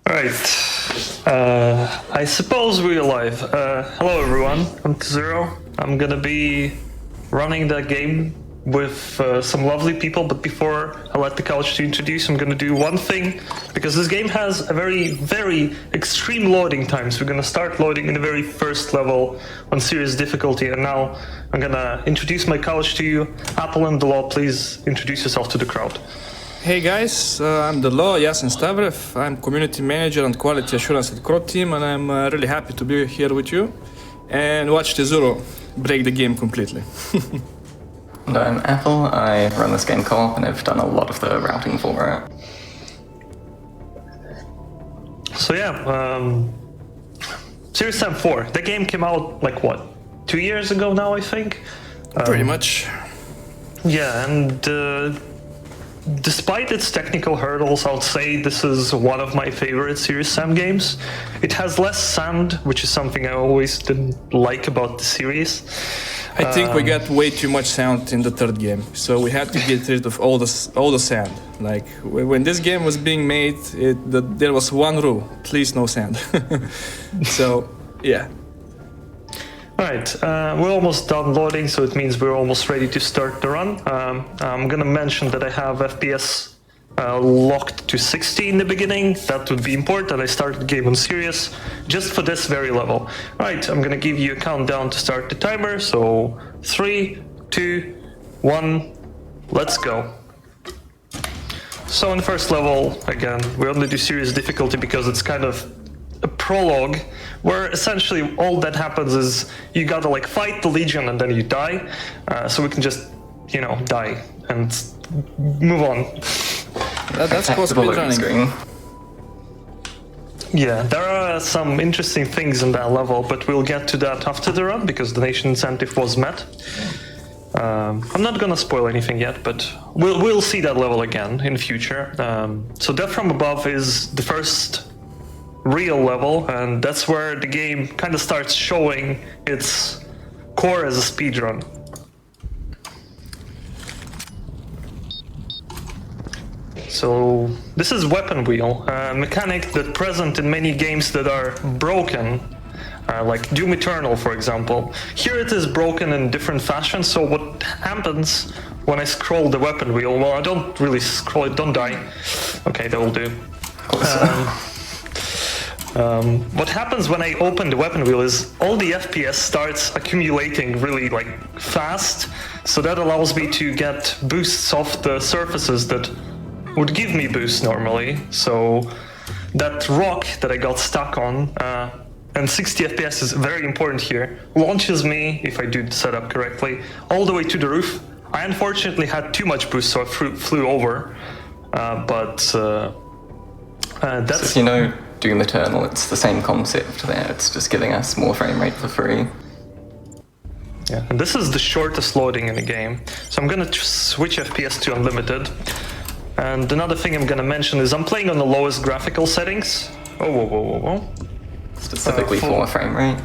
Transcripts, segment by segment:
Alright, I suppose we're live. Hello everyone, I'm Tezur0. I'm gonna be running the game with some lovely people, but before I let the couch to introduce, I'm gonna do one thing, because this game has a very extreme loading time, so we're gonna start loading in the very first level on serious difficulty, and now I'm gonna introduce my couch to you. Apple and the Law, please introduce yourself to the crowd. Hey guys, I'm the Law, Yasin Stavrev. I'm Community Manager and Quality Assurance at Crowd Team, and I'm really happy to be here with you and watch Tezur0 break the game completely. And I'm Apple. I run this game co-op and I've done a lot of the routing for it. So yeah, Serious Sam 4. The game came out like what, 2 years ago now, I think? Pretty much. Yeah, and despite its technical hurdles, I would say this is one of my favorite Serious Sam games. It has less sand, which is something I always didn't like about the series. I think we got way too much sand in the third game, so we had to get rid of all the sand. Like when this game was being made, there was one rule: please no sand. So yeah. Alright, we're almost done loading, so it means we're almost ready to start the run. I'm gonna mention that I have FPS locked to 60 in the beginning. That would be important. I started the game on serious, just for this very level. Alright, I'm gonna give you a countdown to start the timer, so 3, 2, 1, let's go. So in the first level, again, we only do serious difficulty because it's kind of a prologue, where essentially all that happens is you gotta like fight the Legion and then you die, so we can just, you know, die and move on. That's possible running. Yeah, there are some interesting things in that level, but we'll get to that after the run because the nation incentive was met. I'm not gonna spoil anything yet, but we'll see that level again in the future. So Death from Above is the first real level, and that's where the game kind of starts showing its core as a speedrun. So this is weapon wheel, a mechanic that's present in many games that are broken, like Doom Eternal, for example. Here it is broken in different fashions, so what happens when I scroll the weapon wheel? Well, I don't really scroll it, don't die. Okay, that will do. What happens when I open the weapon wheel is all the FPS starts accumulating really like fast, so that allows me to get boosts off the surfaces that would give me boosts normally. So that rock that I got stuck on, and 60 FPS is very important here, launches me, if I do the setup correctly, all the way to the roof. I unfortunately had too much boost, so I flew over, that's... So, you know, Doom Eternal, it's the same concept there, it's just giving us more frame rate for free. Yeah, and this is the shortest loading in the game, so I'm gonna switch FPS to unlimited. And another thing I'm gonna mention is I'm playing on the lowest graphical settings. Oh, whoa. Specifically for frame rate.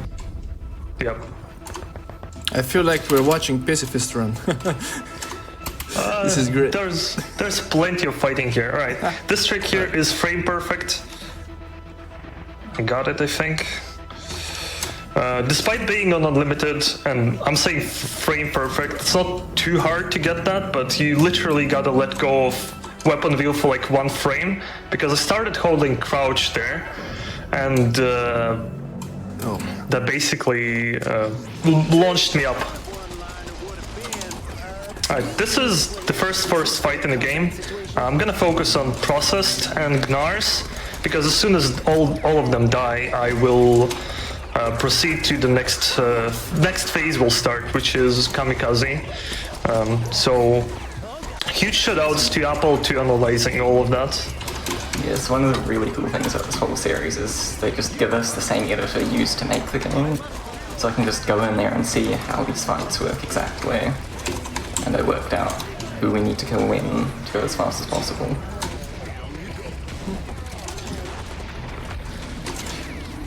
Yep. I feel like we're watching Pacifist run. This is great. There's plenty of fighting here. All right, this trick here is frame perfect. I got it, I think. Despite being on unlimited, and I'm saying frame perfect, it's not too hard to get that, but you literally gotta let go of weapon wheel for like 1 frame, because I started holding crouch there, and that basically launched me up. Alright, this is the first fight in the game. I'm gonna focus on Processed and Gnars, because as soon as all of them die, I will proceed to the next phase will start, which is Kamikaze. So huge shoutouts to Apple to analyzing all of that. Yes, one of the really cool things about this whole series is they just give us the same editor used to make the game. So I can just go in there and see how these fights work exactly. And I worked out who we need to kill when to go as fast as possible.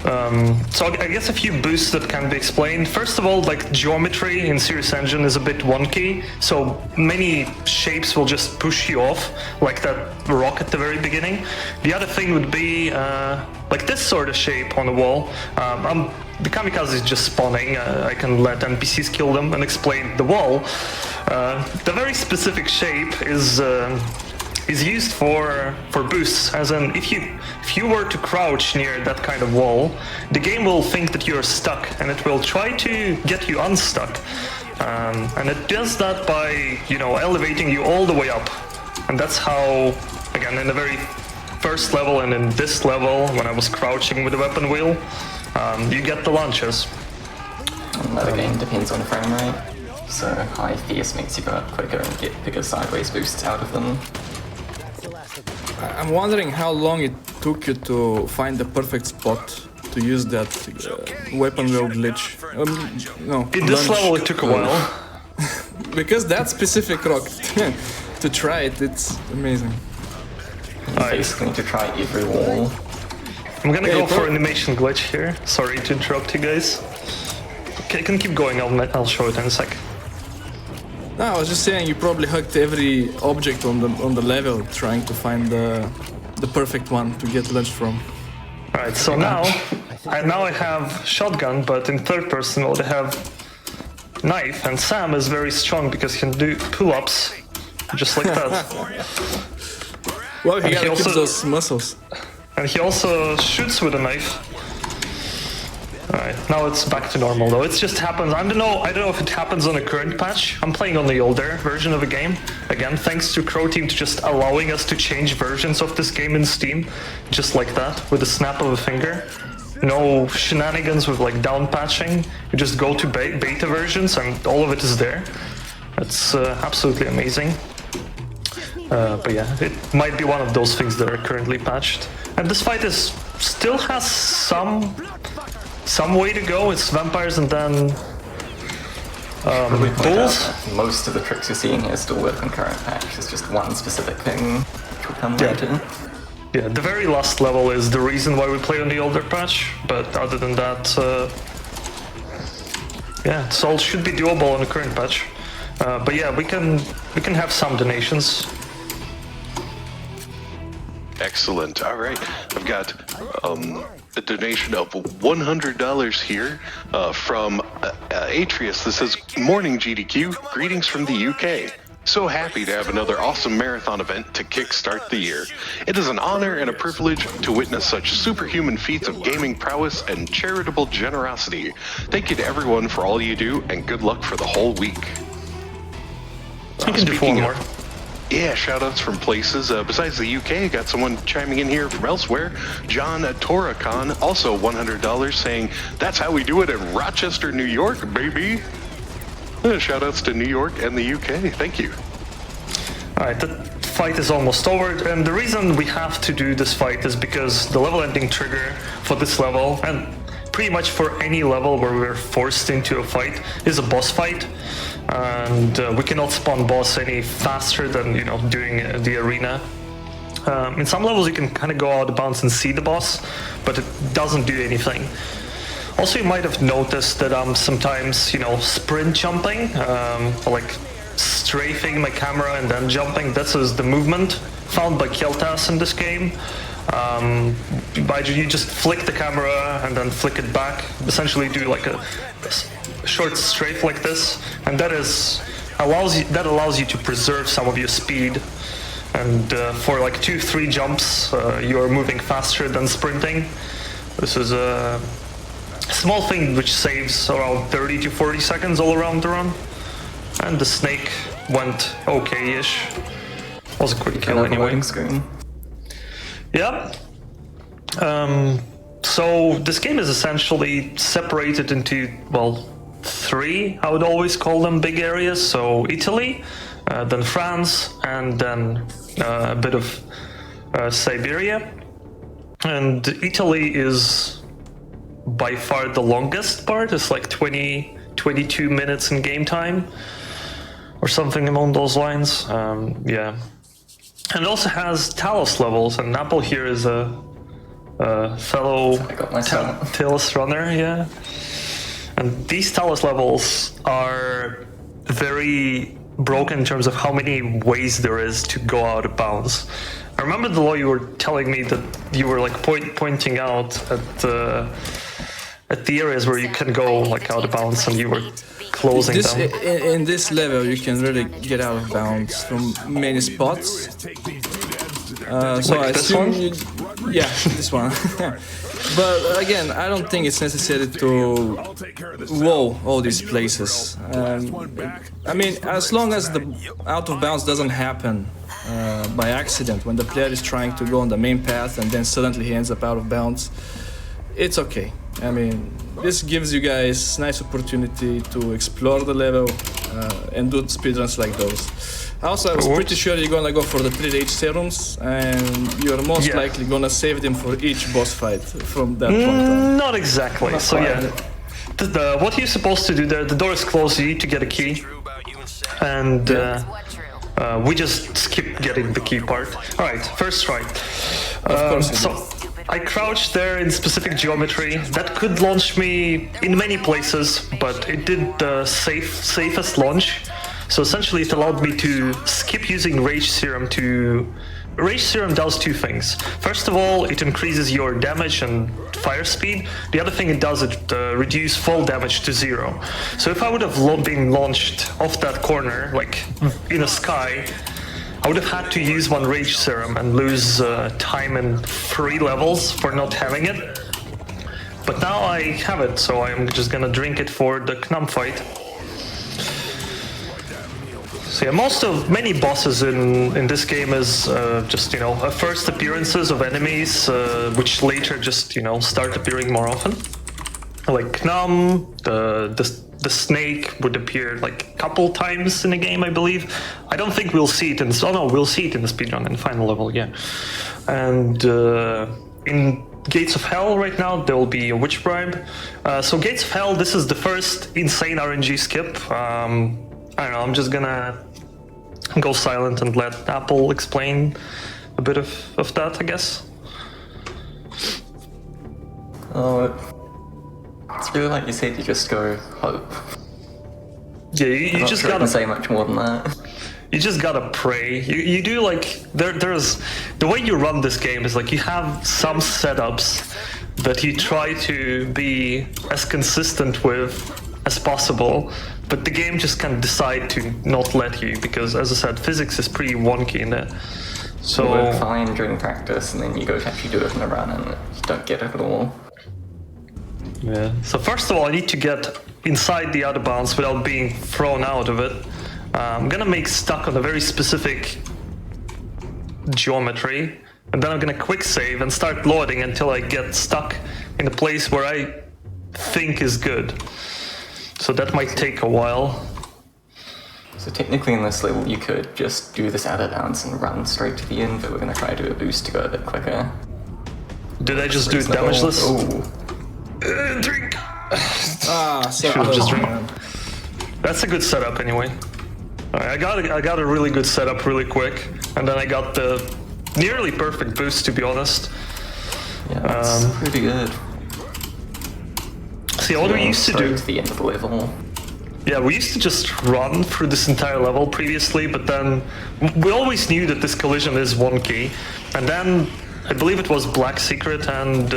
So I guess a few boosts that can be explained. First of all, like geometry in Serious Engine is a bit wonky, so many shapes will just push you off, like that rock at the very beginning. The other thing would be like this sort of shape on the wall. The kamikaze is just spawning. I can let NPCs kill them and explain the wall. The very specific shape is used for boosts, as in if you were to crouch near that kind of wall, the game will think that you're stuck and it will try to get you unstuck, and it does that by elevating you all the way up. And that's how, again, in the very first level and in this level, when I was crouching with the weapon wheel, you get the launches. Another game depends on frame rate, so high fierce makes you go up quicker and get bigger sideways boosts out of them. I'm wondering how long it took you to find the perfect spot to use that weapon wheel glitch. No, in this level it took a while. Because that specific rock, to try it, it's amazing. Basically to try every wall. I'm gonna go for animation glitch here. Sorry to interrupt you guys. Okay, can keep going, I'll show it in a sec. No, I was just saying you probably hugged every object on the level trying to find the perfect one to get lunch from. Alright, so now I have shotgun, but in third person mode I have knife, and Sam is very strong because he can do pull-ups just like that. Well, he gotta keep those muscles. And he also shoots with a knife. Alright, now it's back to normal though. It just happens. I don't know if it happens on the current patch. I'm playing on the older version of the game. Again, thanks to Crow Team to just allowing us to change versions of this game in Steam, just like that, with a snap of a finger. No shenanigans with like down patching. You just go to beta versions and all of it is there. It's absolutely amazing. But yeah, it might be one of those things that are currently patched. And this fight still has some way to go. It's vampires and then bulls. Most of the tricks you're seeing here still work on current patch. It's just one specific thing which will come later. Yeah, the very last level is the reason why we play on the older patch. But other than that, yeah, it all should be doable on the current patch. But yeah, we can have some donations. Excellent. All right, I've got a donation of $100 here from Atreus. This says, "Morning GDQ, greetings from the UK. So happy to have another awesome marathon event to kickstart the year. It is an honor and a privilege to witness such superhuman feats of gaming prowess and charitable generosity. Thank you to everyone for all you do, and good luck for the whole week." You can do four more. Yeah, shoutouts from places. Besides the UK, got someone chiming in here from elsewhere. John Torakan, also $100, saying, "That's how we do it in Rochester, New York, baby." Shoutouts to New York and the UK. Thank you. Alright, the fight is almost over, and the reason we have to do this fight is because the level ending trigger for this level, and pretty much for any level where we're forced into a fight, is a boss fight. And we cannot spawn boss any faster than doing the arena. In some levels you can kind of go out of bounds and see the boss, but it doesn't do anything. Also, you might have noticed that I'm sometimes sprint jumping, like strafing my camera and then jumping. This is the movement found by Keltas in this game. You just flick the camera and then flick it back, essentially do like a short strafe like this, and that allows you to preserve some of your speed. And for like 2-3 jumps, you are moving faster than sprinting. This is a small thing which saves around 30 to 40 seconds all around the run. And the snake went okay-ish. Was a quick kill anyway. Screen. Yeah. So this game is essentially separated into, well, 3, I would always call them, big areas. So Italy, then France, and then a bit of Siberia. And Italy is by far the longest part. It's like 22 minutes in game time or something along those lines. Yeah. And it also has Talos levels, and Apple here is a fellow I got myself. Talos runner, yeah. And these Talos levels are very broken in terms of how many ways there is to go out of bounds. I remember the law you were telling me that you were like pointing out at the areas where you can go like out of bounds, and you were closing them. In this level, you can really get out of bounds from many spots. So I this assume one? yeah, this one. But again, I don't think it's necessary to wall all these places. I mean, as long as the out of bounds doesn't happen by accident when the player is trying to go on the main path and then suddenly he ends up out of bounds, it's okay. I mean, this gives you guys nice opportunity to explore the level and do speedruns like those. Also, I was pretty sure you're gonna go for the 3 serums, and you're most likely gonna save them for each boss fight from that point on. Not exactly. So yeah, what you're supposed to do there, the door is closed, you need to get a key, and we just skip getting the key part. All right, first try. So I crouched there in specific geometry. That could launch me in many places, but it did the safest launch. So essentially it allowed me to skip using Rage Serum to... Rage Serum does two things. First of all, it increases your damage and fire speed. The other thing it does, it reduces fall damage to 0. So if I would have been launched off that corner, like in the sky, I would have had to use one Rage Serum and lose time and 3 levels for not having it. But now I have it, so I'm just gonna drink it for the Knum fight. So yeah, many bosses in this game is just, you know, first appearances of enemies, which later just, you know, start appearing more often. Like Knum, the snake would appear like a couple times in the game, I believe. I don't think we'll see it in we'll see it in the speedrun in the final level, yeah. And in Gates of Hell right now, there will be a Witch Bribe. So Gates of Hell, this is the first insane RNG skip. I don't know, I'm just gonna go silent and let Apple explain a bit of that, I guess. Oh, it's really like you said, you just go hope. Yeah, you just gotta say much more than that. You just gotta pray. You do like there's the way you run this game is like you have some setups that you try to be as consistent with as possible, but the game just can decide to not let you, because as I said, physics is pretty wonky in it. So you work fine during practice, and then you go to actually do it in a run, and you don't get it at all. Yeah. So first of all, I need to get inside the out of bounds without being thrown out of it. I'm gonna make stuck on a very specific geometry, and then I'm gonna quick save and start loading until I get stuck in a place where I think is good. So that might take a while. So technically in this level you could just do this out of bounds and run straight to the end, but we're gonna try to do a boost to go a bit quicker. Did I just do it damageless? Oh. Drink! So just drink. That's a good setup anyway. Alright, I got a really good setup really quick, and then I got the nearly perfect boost, to be honest. Yeah, that's pretty good. See, what we used to do... to the end of the level. Yeah, we used to just run through this entire level previously, but then we always knew that this collision is wonky. And then, I believe it was Black Secret and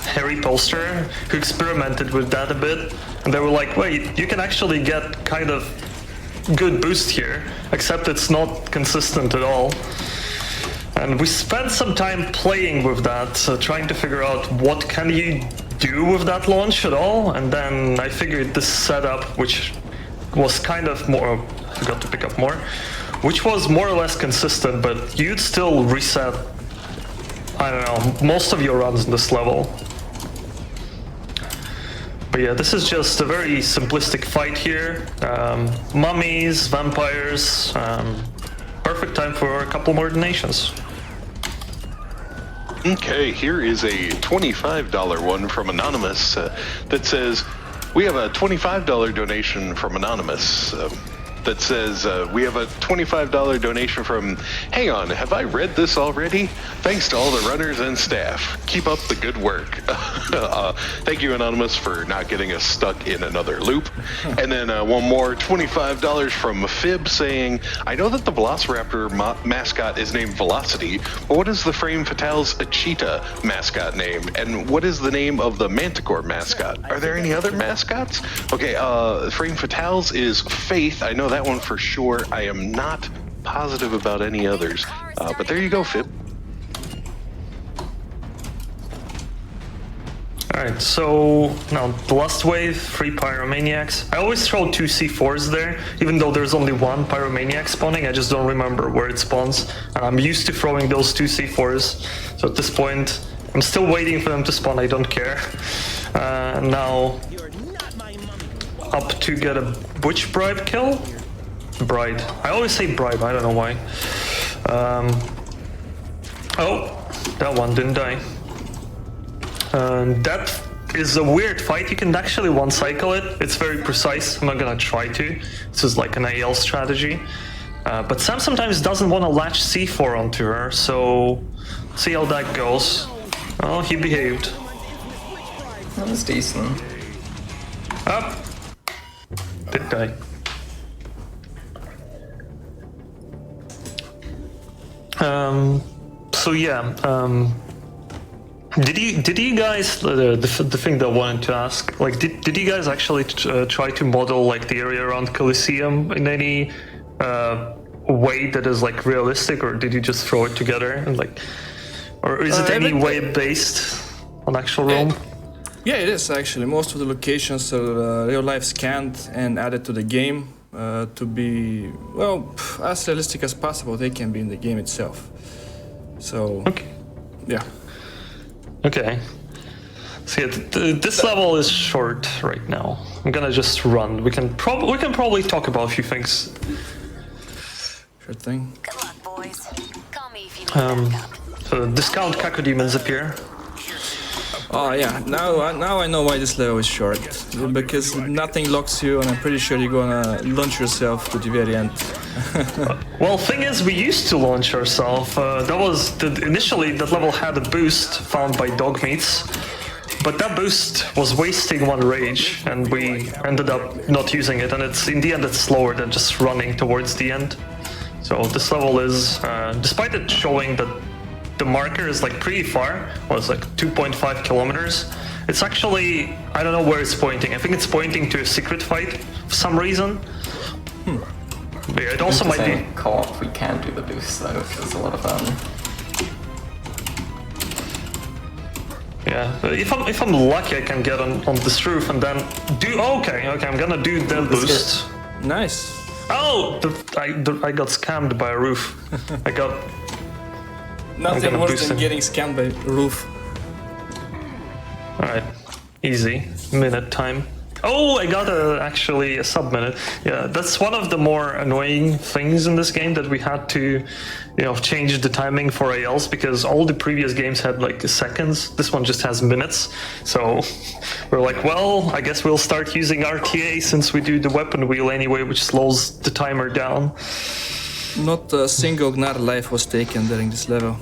Harry Poster who experimented with that a bit. And they were like, wait, you can actually get kind of good boost here, except it's not consistent at all. And we spent some time playing with that, trying to figure out what can you do with that launch at all, and then I figured this setup, which was kind of more, I forgot to pick up more, which was more or less consistent, but you'd still reset, I don't know, most of your runs in this level. But yeah, this is just a very simplistic fight here. Mummies, vampires, perfect time for a couple more donations. Okay, here is a $25 one from Anonymous that says, we have a $25 donation from Anonymous. that says, we have a $25 donation from, hang on, have I read this already? Thanks to all the runners and staff. Keep up the good work. Thank you, Anonymous, for not getting us stuck in another loop. And then one more, $25 from Fib saying, I know that the Velociraptor mascot is named Velocity, but what is the Frame Fatale's cheetah mascot name? And what is the name of the Manticore mascot? Are there any other mascots? Okay, Frame Fatale's is Faith. I know that one for sure. I am not positive about any others. But there you go, Fib. Alright, so now the last wave, 3 Pyromaniacs. I always throw 2 C4s there, even though there's only 1 Pyromaniac spawning, I just don't remember where it spawns. And I'm used to throwing those 2 C4s, so at this point, I'm still waiting for them to spawn, I don't care. Now, up to get a Butch Bribe kill? Bride. I always say bribe, I don't know why. Oh, that one didn't die. That is a weird fight. You can actually one-cycle it. It's very precise. I'm not gonna try to. This is like an AL strategy. But Sam sometimes doesn't want to latch C4 onto her, so see how that goes. Oh, he behaved. That was decent. Up. Did die. So yeah, did you guys the thing that I wanted to ask, like did you guys actually try to model like the area around Coliseum in any way that is like realistic, or did you just throw it together and like, or is it any way based on actual Rome? Yeah, it is actually. Most of the locations are real life scanned and added to the game to be, well, as realistic as possible. They can be in the game itself. So, okay. Yeah. Okay. See, this level is short right now. I'm gonna just run. We can probably talk about a few things. Sure thing. Good luck, boys. Call me if you need backup. So discount Cacodemons appear. Oh yeah, now I know why this level is short. Because nothing locks you, and I'm pretty sure you're gonna launch yourself to the very end. Well, thing is, we used to launch ourselves. Initially that level had a boost found by Dogmeats, but that boost was wasting 1 rage, and we ended up not using it. And in the end, it's slower than just running towards the end. So this level is, despite it showing that the marker is like pretty far, well, it's like 2.5 kilometers. It's actually, I don't know where it's pointing. I think it's pointing to a secret fight for some reason. But yeah, it also might be co-op. We can do the boost though, which is a lot of fun. Yeah, if I'm lucky, I can get on this roof and then do. Okay, I'm gonna do the boost. Nice. Oh, I got scammed by a roof. I got. Nothing worse than getting scammed by roof. Alright, easy. Minute time. Oh, I got actually a sub-minute. Yeah, that's one of the more annoying things in this game, that we had to, change the timing for ALs, because all the previous games had like seconds. This one just has minutes. So we're like, well, I guess we'll start using RTA since we do the weapon wheel anyway, which slows the timer down. Not a single Gnar life was taken during this level.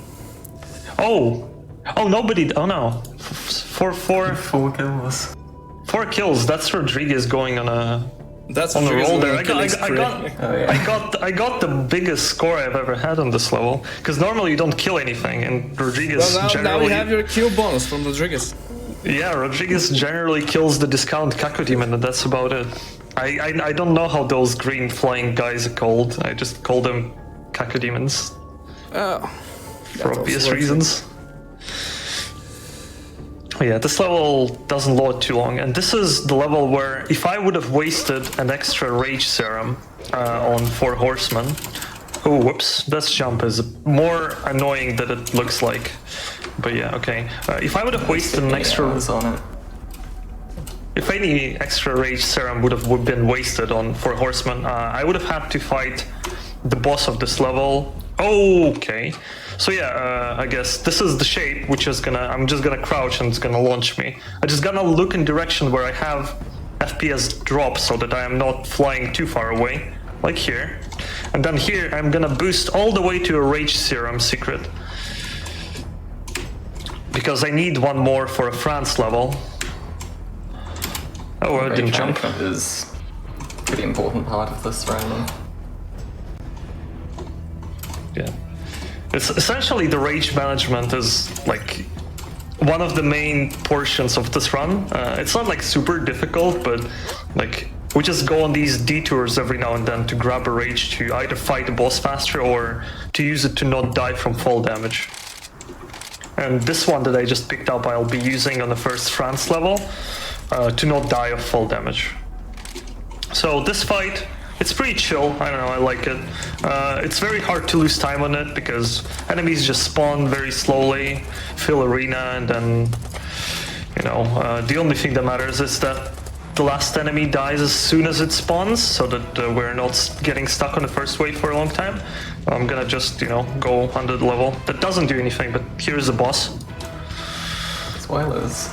Oh, nobody. Oh no, 4 kills. 4 kills. That's Rodriguez going on a. That's on the roll there. I got got the biggest score I've ever had on this level, because normally you don't kill anything, and Rodriguez generally. Now you have your kill bonus from Rodriguez. Yeah, Rodriguez generally kills the discount Cacodemon, and that's about it. I don't know how those green flying guys are called. I just call them Cacodemons. For obvious reasons. Yeah, this level doesn't load too long, and this is the level where if I would have wasted an extra rage serum on 4 horsemen. Oh, whoops, this jump is more annoying than it looks like. But yeah, okay. If I would have wasted an extra... If any extra rage serum would have been wasted on 4 horsemen, I would have had to fight the boss of this level. Okay. So yeah, I guess this is the shape, which is I'm just gonna crouch and it's gonna launch me. I just gotta look in direction where I have FPS drop so that I am not flying too far away. like here. And then here, I'm gonna boost all the way to a Rage Serum secret. Because I need one more for a France level. Oh, I didn't jump. Is a pretty important part of this run. Yeah. It's essentially the rage management is like one of the main portions of this run. It's not like super difficult, but like we just go on these detours every now and then to grab a rage to either fight the boss faster or to use it to not die from fall damage. And this one that I just picked up, I'll be using on the first France level to not die of fall damage. So this fight, it's pretty chill. I don't know, I like it. It's very hard to lose time on it because enemies just spawn very slowly, fill arena, and then, you know, the only thing that matters is that the last enemy dies as soon as it spawns, so that we're not getting stuck on the first wave for a long time. I'm gonna just, you know, go under the level. That doesn't do anything, but here's the boss. Spoilers.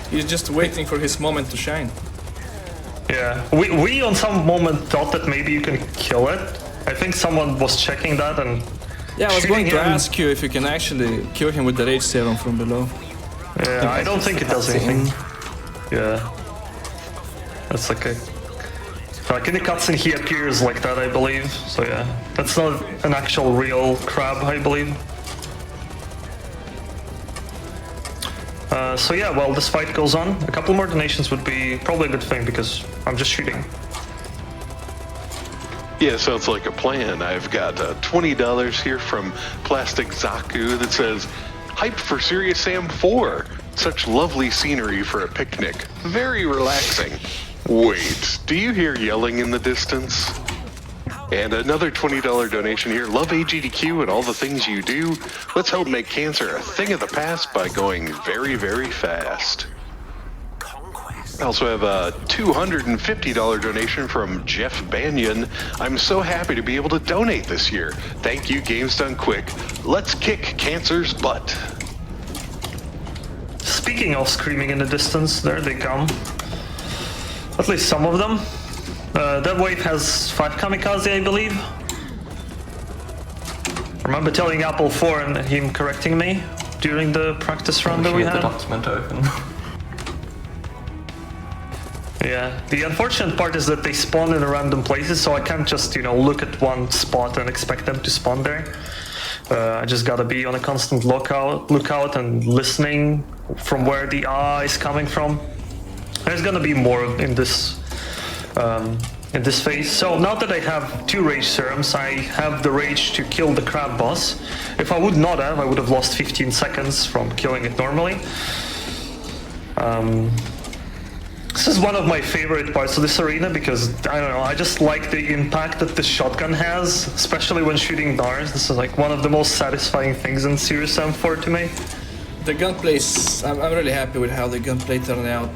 He's just waiting for his moment to shine. Yeah, we on some moment thought that maybe you can kill it. I think someone was checking that and Yeah, I was going to shooting him. ask you if you can actually kill him with the Rage Serum from below. Yeah, I don't think it does anything. Yeah. That's like a... Like in the cutscene he appears like that, I believe. So yeah, that's not an actual real crab, I believe. So yeah, while this fight goes on, a couple more donations would be probably a good thing because I'm just shooting. Yeah, sounds like a plan. I've got $20 here from Plastic Zaku that says, "Hyped for Serious Sam 4. Such lovely scenery for a picnic. Very relaxing. Wait, do you hear yelling in the distance?" And another $20 donation here. "Love AGDQ and all the things you do. Let's help make cancer a thing of the past by going very, very fast." I also have a $250 donation from Jeff Banyan. "I'm so happy to be able to donate this year. Thank you, Games Done Quick. Let's kick cancer's butt." Speaking of screaming in the distance, there they come. At least some of them. That wave has 5 kamikaze, I believe. Remember telling Apple4 and him correcting me during the practice run that we The had? document open. Yeah, the unfortunate part is that they spawn in random places, so I can't just, you know, look at one spot and expect them to spawn there. I just gotta be on a constant lookout and listening from where the eye is coming from. There's gonna be more in this phase. So now that I have 2 rage serums, I have the rage to kill the crab boss. If I would not have, I would have lost 15 seconds from killing it normally. This is one of my favorite parts of this arena because, I don't know, I just like the impact that the shotgun has, especially when shooting Nars. This is like one of the most satisfying things in Serious Sam 4 to me. The gunplay, I'm really happy with how the gunplay turned out.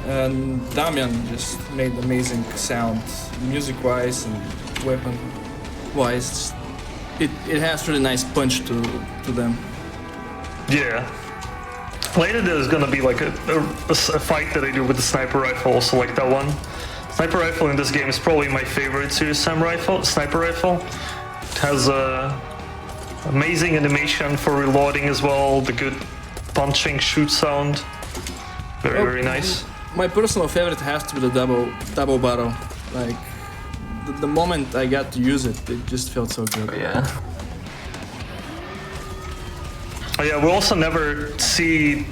And Damian just made amazing sound, music-wise and weapon-wise. It has really nice punch to them. Yeah. Later there's gonna be like a fight that I do with the sniper rifle, also like that one. Sniper rifle in this game is probably my favorite Serious Sam sniper rifle. It has amazing animation for reloading as well, the good punching shoot sound. Very nice. My personal favorite has to be the double barrel. Like the moment I got to use it, it just felt so good. But yeah. Oh yeah, we also never see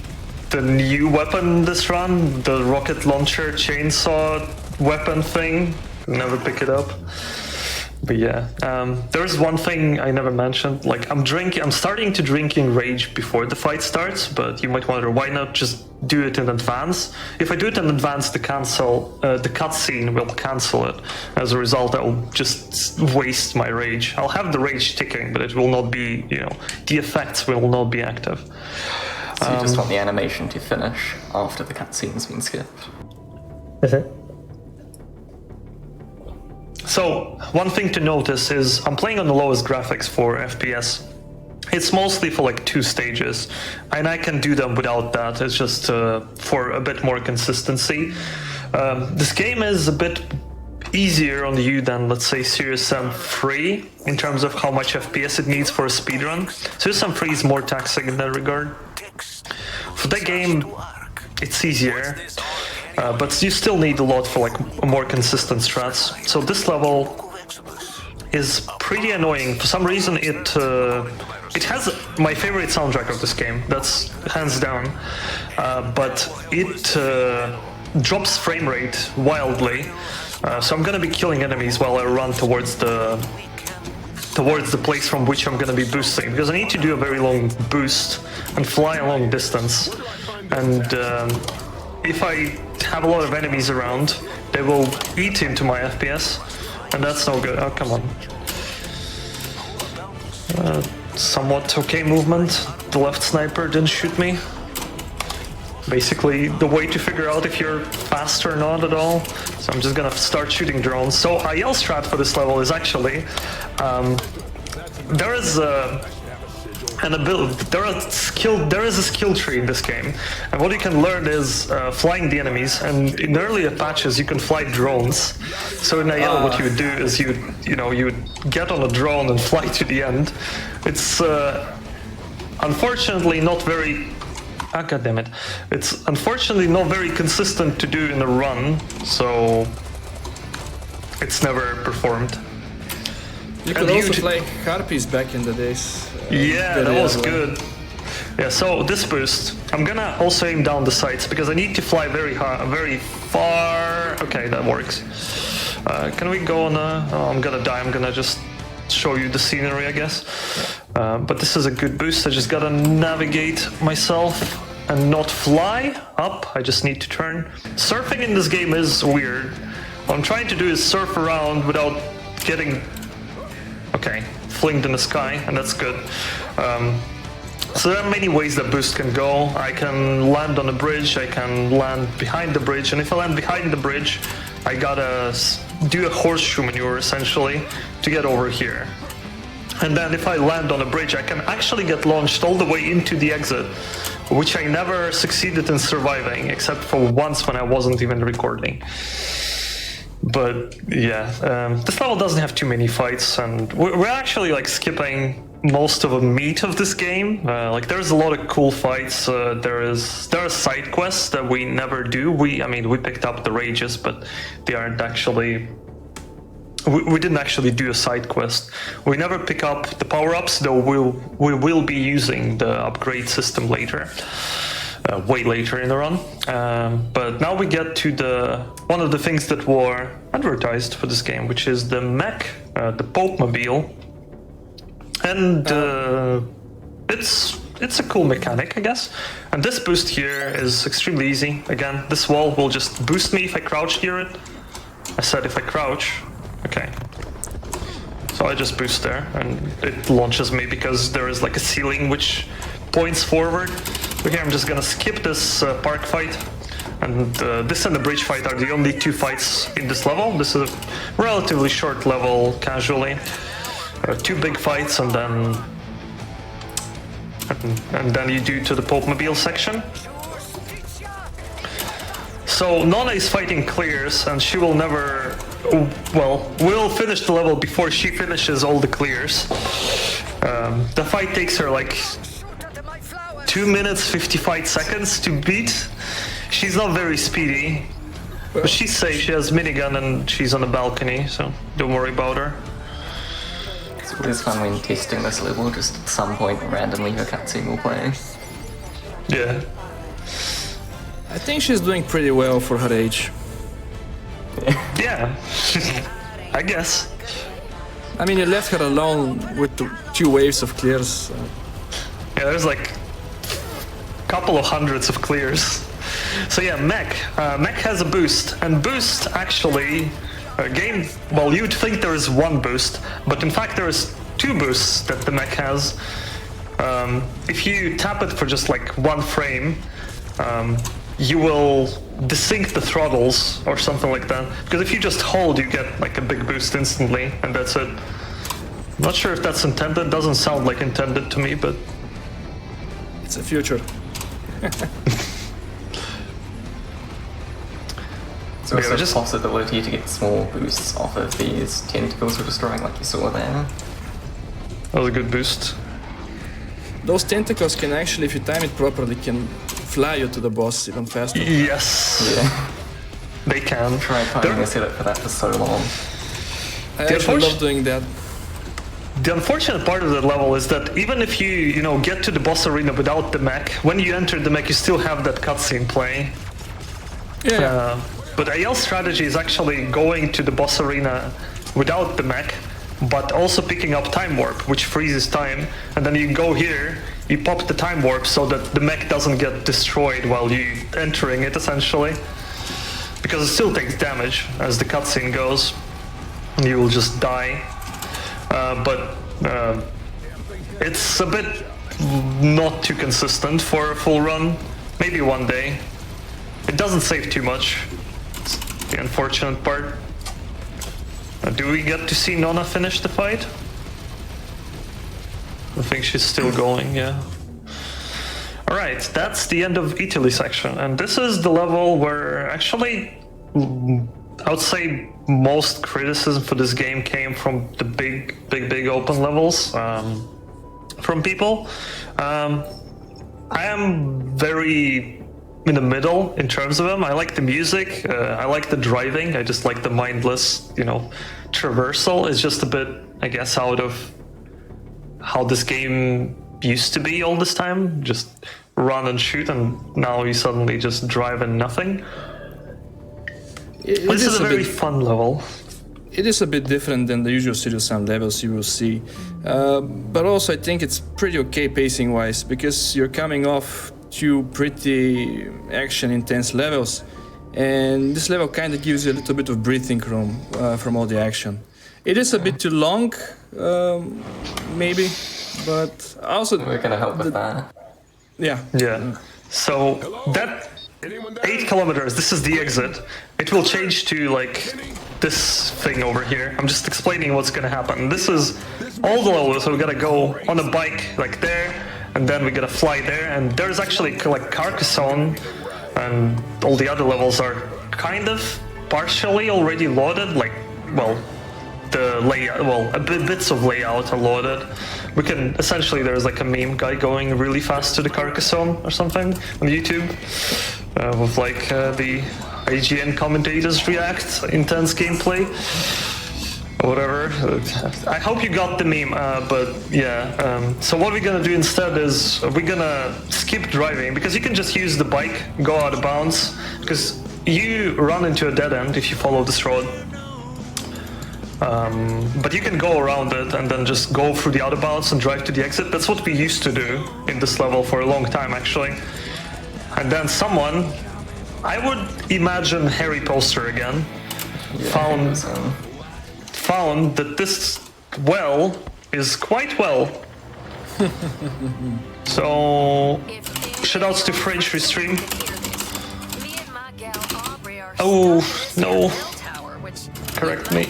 the new weapon this run, the rocket launcher chainsaw weapon thing. Never pick it up. But yeah, there's one thing I never mentioned. Like I'm starting to drink in Rage before the fight starts, but you might wonder why not just do it in advance. If I do it in advance, the cutscene will cancel it. As a result, I will just waste my Rage. I'll have the Rage ticking, but it will not be, you know, the effects will not be active. So you just want the animation to finish after the cutscene's been skipped. So, one thing to notice is I'm playing on the lowest graphics for FPS. It's mostly for like 2 stages, and I can do them without that. It's just for a bit more consistency. This game is a bit easier on you than, let's say, Serious Sam 3 in terms of how much FPS it needs for a speedrun. Serious Sam 3 is more taxing in that regard. For that game, it's easier, but you still need a lot for like more consistent strats. So this level is pretty annoying. For some reason, it has my favorite soundtrack of this game. That's hands down, but it drops frame rate wildly. So I'm gonna be killing enemies while I run towards the place from which I'm gonna be boosting, because I need to do a very long boost and fly a long distance. And if I have a lot of enemies around, they will eat into my FPS, and that's no good. Oh, come on. Somewhat okay movement. The left sniper didn't shoot me. Basically, the way to figure out if you're fast or not at all. So I'm just gonna start shooting drones. So IL strat for this level is actually there is a skill tree in this game, and what you can learn is flying the enemies. And in earlier patches, you can fly drones. So in IL, what you would do is you would get on a drone and fly to the end. It's unfortunately not very. Ah, God damn it! It's unfortunately not very consistent to do in a run, so it's never performed. You could also play Harpies back in the days. Yeah, that was good. Yeah, so this boost, I'm gonna also aim down the sights because I need to fly very high, very far. Okay, that works. Can we go on a... Oh, I'm gonna die. I'm gonna just show you the scenery, I guess. But this is a good boost. I just gotta navigate myself and not fly up. I just need to turn. Surfing in this game is weird. What I'm trying to do is surf around without getting... Okay, flinged in the sky, and that's good. So there are many ways that boost can go. I can land on a bridge, I can land behind the bridge, and if I land behind the bridge, I gotta do a horseshoe maneuver, essentially, to get over here. And then if I land on a bridge, I can actually get launched all the way into the exit, which I never succeeded in surviving, except for once when I wasn't even recording. But yeah, this level doesn't have too many fights, and we're actually like skipping most of the meat of this game. Like there's a lot of cool fights. There are side quests that we never do. We picked up the rages, but they aren't actually. We didn't actually do a side quest. We never pick up the power-ups, though we will be using the upgrade system later. Way later in the run, but now we get to one of the things that were advertised for this game, which is the mech, the Pope Mobile, and it's a cool mechanic, I guess. And this boost here is extremely easy. Again, this wall will just boost me if I crouch near it. I said if I crouch, okay. So I just boost there, and it launches me because there is like a ceiling which points forward. But here I'm just gonna skip this park fight, and this and the bridge fight are the only two fights in this level. This is a relatively short level, casually. Two big fights, and then you do to the Pope Mobile section. So Nana is fighting clears, and she will never... Well, we'll finish the level before she finishes all the clears. The fight takes her like 2 minutes 55 seconds to beat. She's not very speedy, but she's safe. She has minigun and she's on a balcony, so don't worry about her. It's always fun when testing this level, just at some point randomly her cutscene will play. Yeah. I think she's doing pretty well for her age. Yeah, I guess. I mean, you left her alone with the 2 waves of clears. So. Yeah, there's like a couple of hundreds of clears. So yeah, mech has a boost, and boost actually well, you'd think there is one boost, but in fact there is 2 boosts that the mech has. If you tap it for just like 1 frame, you will desync the throttles or something like that, because if you just hold, you get like a big boost instantly, and that's it. I'm not sure if that's intended. Doesn't sound like intended to me, but it's the future. It's There's also just a possibility to get small boosts off of these tentacles we're destroying, like you saw there. that was a good boost. Those tentacles can actually, if you time it properly, can fly you to the boss even faster. Yes, Yeah. they can. Tried finding a setup for that for so long. I actually love doing that. The unfortunate part of the level is that even if you get to the boss arena without the mech, when you enter the mech, you still have that cutscene playing. Yeah. But AL's strategy is actually going to the boss arena without the mech, but also picking up time warp, which freezes time, and then you go here, you pop the time warp so that the mech doesn't get destroyed while you entering it, essentially, because it still takes damage as the cutscene goes, and you will just die. But it's a bit not too consistent for a full run. Maybe one day. It doesn't save too much. It's the unfortunate part. Do we get to see Nona finish the fight? I think she's still going, yeah. Alright, that's the end of Italy section. And this is the level where actually I would say most criticism for this game came from the big open levels from people. I am very in the middle in terms of them. I like the music, I like the driving, I just like the mindless, traversal. It's just a bit, I guess, out of how this game used to be all this time. Just run and shoot, and now you suddenly just drive and nothing. This is a very fun level. It is a bit different than the usual Serious Sam levels you will see, but also I think it's pretty okay pacing-wise, because you're coming off two pretty action-intense levels, and this level kind of gives you a little bit of breathing room from all the action. It is a bit too long, maybe, but also... We're gonna help with that. Yeah. Yeah. So that 8 kilometers, this is the exit. It will change to like this thing over here. I'm just explaining what's gonna happen. This is all the levels, so we're gonna go on a bike like there, and then we're gonna fly there, and there's actually like Carcassonne, and all the other levels are kind of partially already loaded, like, well, the layout, well, bits of layout are loaded. We can, essentially, there's like a meme guy going really fast to the Carcassonne or something on YouTube, with like the IGN commentators react, intense gameplay, or whatever. I hope you got the meme, but yeah. So what we're gonna do instead is we're gonna skip driving, because you can just use the bike, go out of bounds, because you run into a dead end if you follow this road. But you can go around it and then just go through the outer bounds and drive to the exit. That's what we used to do in this level for a long time, actually. And then someone, I would imagine Harry Poster again, found that this well is quite well. So, shoutouts to French Restream. Oh, no. Correct me.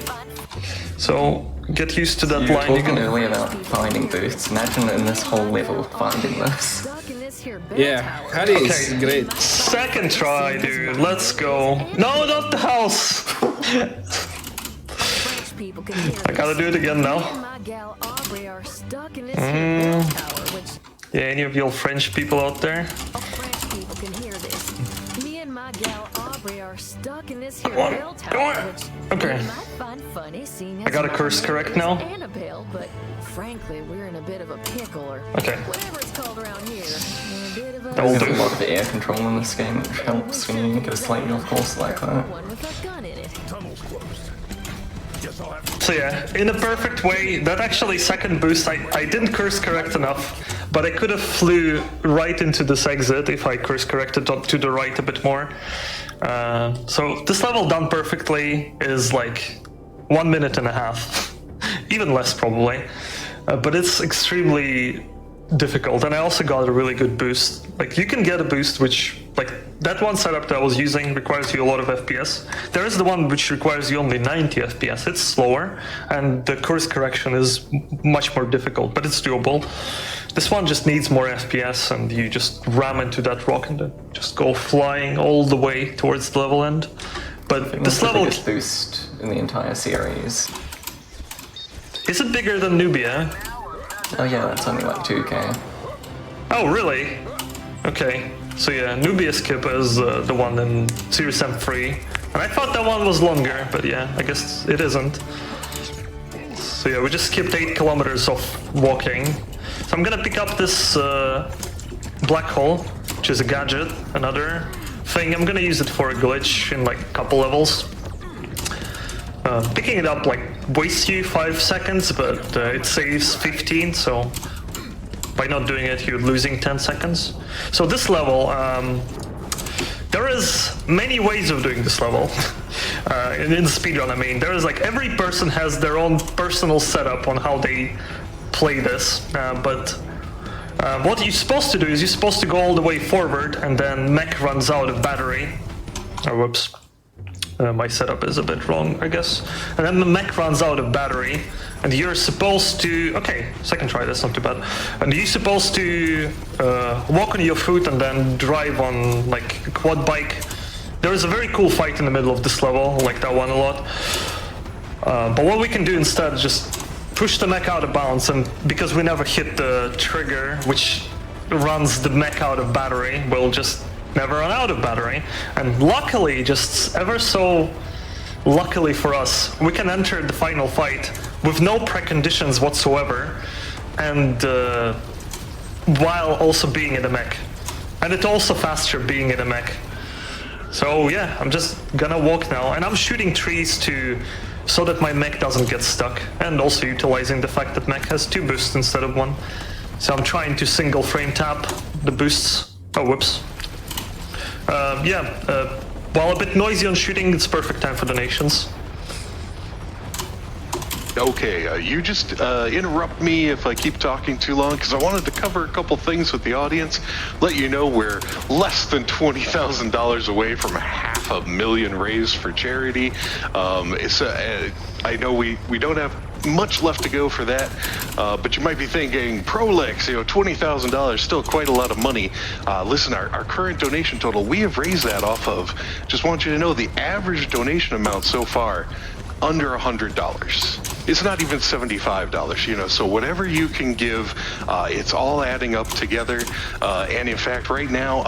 So, get used to that You were line. talking earlier about finding boosts. Imagine in this whole level finding this. Yeah, Harry is great. Second try, dude. Let's go. No, not the house. I gotta do it again now. Yeah, any of you French people out there? Come on, come on. Okay. I got a curse correct now. But frankly, we're in a bit of a pickle, or Okay. whatever it's called around here. That will There's a do. lot of air control in this game, which helps when you get a slightly off course like that. One with a gun in it. So yeah, in a perfect way, that actually second boost, I didn't curse correct enough, but I could have flew right into this exit if I curse corrected to the right a bit more. So this level done perfectly is like 1 minute and a half, even less probably, but it's extremely difficult, and I also got a really good boost. Like, you can get a boost which, like, that one setup that I was using requires you a lot of FPS. There is the one which requires you only 90 FPS. It's slower, and the course correction is much more difficult, but it's doable. This one just needs more FPS, and you just ram into that rock and then just go flying all the way towards the level end. But This this level, biggest boost in the entire series. is it bigger than Nubia? Oh yeah, that's only like 2k. Oh, really? Okay. So yeah, Nubia skip is the one in Series M3. And I thought that one was longer, but yeah, I guess it isn't. So yeah, we just skipped 8 kilometers of walking. So I'm gonna pick up this black hole, which is a gadget, another thing. I'm gonna use it for a glitch in like a couple levels. Picking it up like wastes you 5 seconds, but it saves 15, so by not doing it, you're losing 10 seconds. So this level, there is many ways of doing this level. In the speedrun, I mean, there is like every person has their own personal setup on how they play this. But what you're supposed to do is you're supposed to go all the way forward, and then mech runs out of battery. Oh, whoops. My setup is a bit wrong, I guess. And then the mech runs out of battery, and you're supposed to... Okay, second try, that's not too bad. And you're supposed to walk on your foot and then drive on like a quad bike. There is a very cool fight in the middle of this level, I like that one a lot. But what we can do instead is just push the mech out of bounds, and because we never hit the trigger, which runs the mech out of battery, we'll just never run out of battery. And luckily, just ever so luckily for us, we can enter the final fight with no preconditions whatsoever, and while also being in a mech. And it's also faster being in a mech. So yeah, I'm just gonna walk now, and I'm shooting trees so that my mech doesn't get stuck, and also utilizing the fact that mech has 2 boosts instead of 1. So I'm trying to single frame tap the boosts. Oh, whoops. While a bit noisy on shooting, it's perfect time for donations. Okay, you just interrupt me if I keep talking too long, because I wanted to cover a couple things with the audience. Let you know we're less than $20,000 away from $500,000 raised for charity. I know we don't have much left to go for that, but you might be thinking, Prolix, $20,000, still quite a lot of money. Listen, our current donation total, we have raised that off of, just want you to know, the average donation amount so far, under $100. It's not even $75, so whatever you can give, it's all adding up together. And in fact, right now,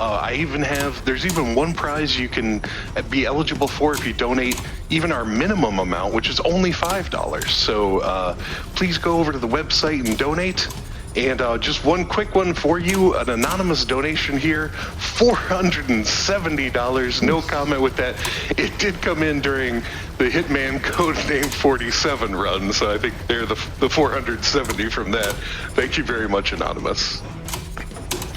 there's even one prize you can be eligible for if you donate even our minimum amount, which is only $5. So please go over to the website and donate. And just one quick one for you, an anonymous donation here, $470, no comment with that. It did come in during the Hitman Codename 47 run, so I think they're the 470 from that. Thank you very much, Anonymous.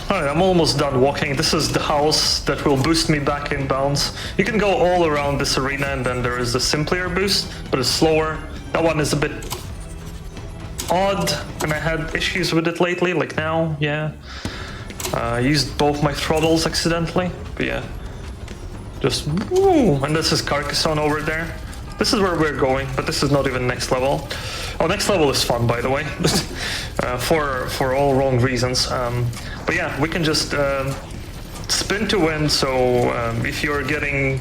Alright, I'm almost done walking. This is the house that will boost me back in bounds. You can go all around this arena, and then there is the simpler boost, but it's slower. That one is a bit odd, and I had issues with it lately, like now, yeah. I used both my throttles accidentally, but yeah. Just woo! And this is Carcassonne over there. This is where we're going, but this is not even next level. Oh, next level is fun, by the way, for all wrong reasons. But yeah, we can just spin to win, so if you're getting...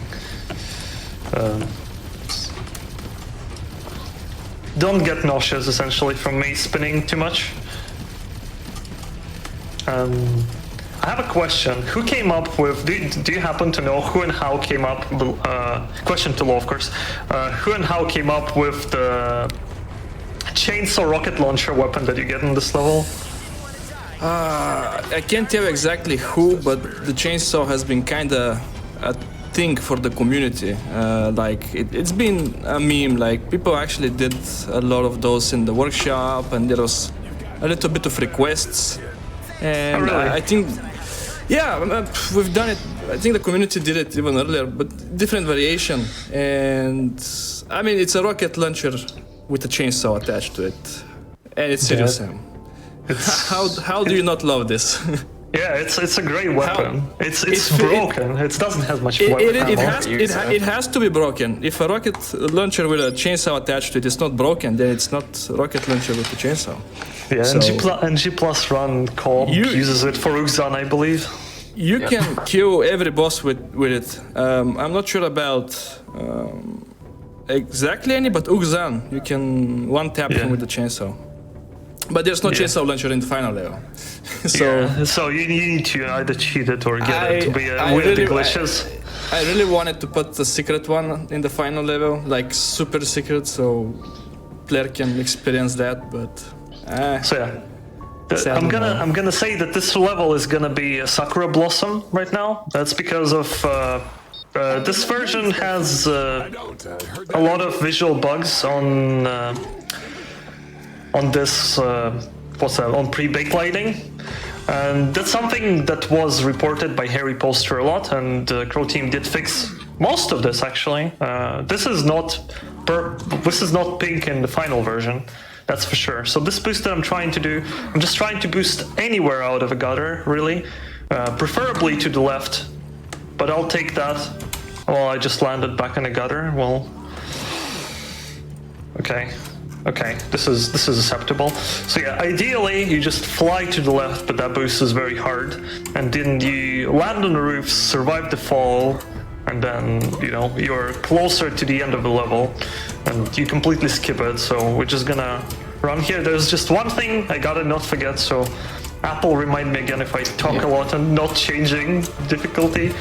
don't get nauseous, essentially, from me spinning too much. I have a question. Who came up with... Do you happen to know who and how came up... question to Law, of course. Who and how came up with the chainsaw rocket launcher weapon that you get in this level? I can't tell exactly who, but the chainsaw has been kinda a thing for the community. It's been a meme, like people actually did a lot of those in the workshop, and there was a little bit of requests. And really? I think, yeah, we've done it. I think the community did it even earlier, but different variation. And I mean, it's a rocket launcher with a chainsaw attached to it, and it's serious. How do you not love this? Yeah, it's a great weapon. It's broken. It doesn't have much weapon. It has to be broken. If a rocket launcher with a chainsaw attached to it is not broken, then it's not a rocket launcher with a chainsaw. Yeah, so, and G+ Run co-op uses it for Uxan, I believe. You can kill every boss with it. I'm not sure about exactly any, but Ugzan, you can one-tap him with the chainsaw. But there's no chainsaw launcher in the final level. So you need to either cheat it or get it to be weird glitches. I really wanted to put the secret one in the final level, like super secret, so player can experience that. But I'm gonna say that this level is gonna be a Sakura Blossom right now. That's because of this version has a lot of visual bugs on this on pre-baked lighting. And that's something that was reported by Harry Poster a lot, and Crow Team did fix most of this actually. This is not pink in the final version, that's for sure. So this boost that I'm trying to do, I'm just trying to boost anywhere out of a gutter, really, preferably to the left. But I'll take that. Well, I just landed back in a gutter. Well, okay. Okay, this is acceptable. So yeah, ideally you just fly to the left, but that boost is very hard. And then you land on the roofs, survive the fall, and then, you know, you're closer to the end of the level, and you completely skip it. So we're just gonna run here. There's just one thing I gotta not forget, so Apple, remind me again if I talk a lot and not changing difficulty.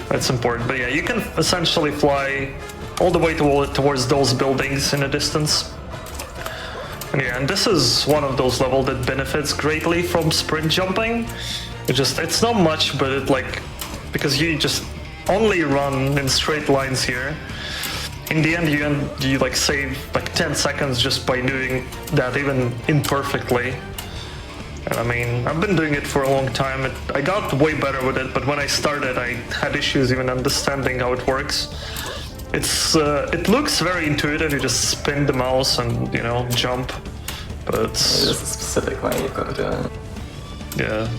That's important. But yeah, you can essentially fly all the way towards those buildings in the distance. And this is one of those levels that benefits greatly from sprint jumping. It's not much, but it because you just only run in straight lines here. In the end, you save 10 seconds just by doing that, even imperfectly. And I mean, I've been doing it for a long time. I got way better with it, but when I started, I had issues even understanding how it works. It looks very intuitive. You just spin the mouse and, you know, jump. But there's a specific way you've got to do it. Yeah.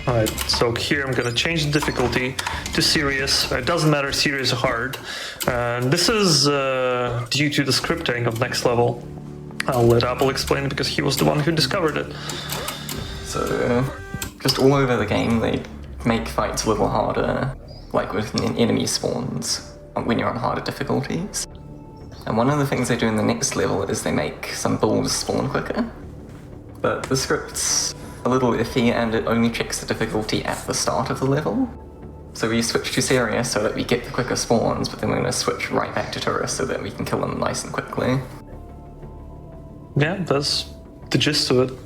Alright, so here I'm gonna change the difficulty to serious. It doesn't matter serious or hard. And this is due to the scripting of next level. I'll let Apple explain it because he was the one who discovered it. So, just all over the game, they make fights a little harder, like with enemy spawns, when you're on harder difficulties. And one of the things they do in the next level is they make some bulls spawn quicker. But the script's a little iffy and it only checks the difficulty at the start of the level. So we switch to serious so that we get the quicker spawns, but then we're going to switch right back to tourists so that we can kill them nice and quickly. Yeah, that's the gist of it.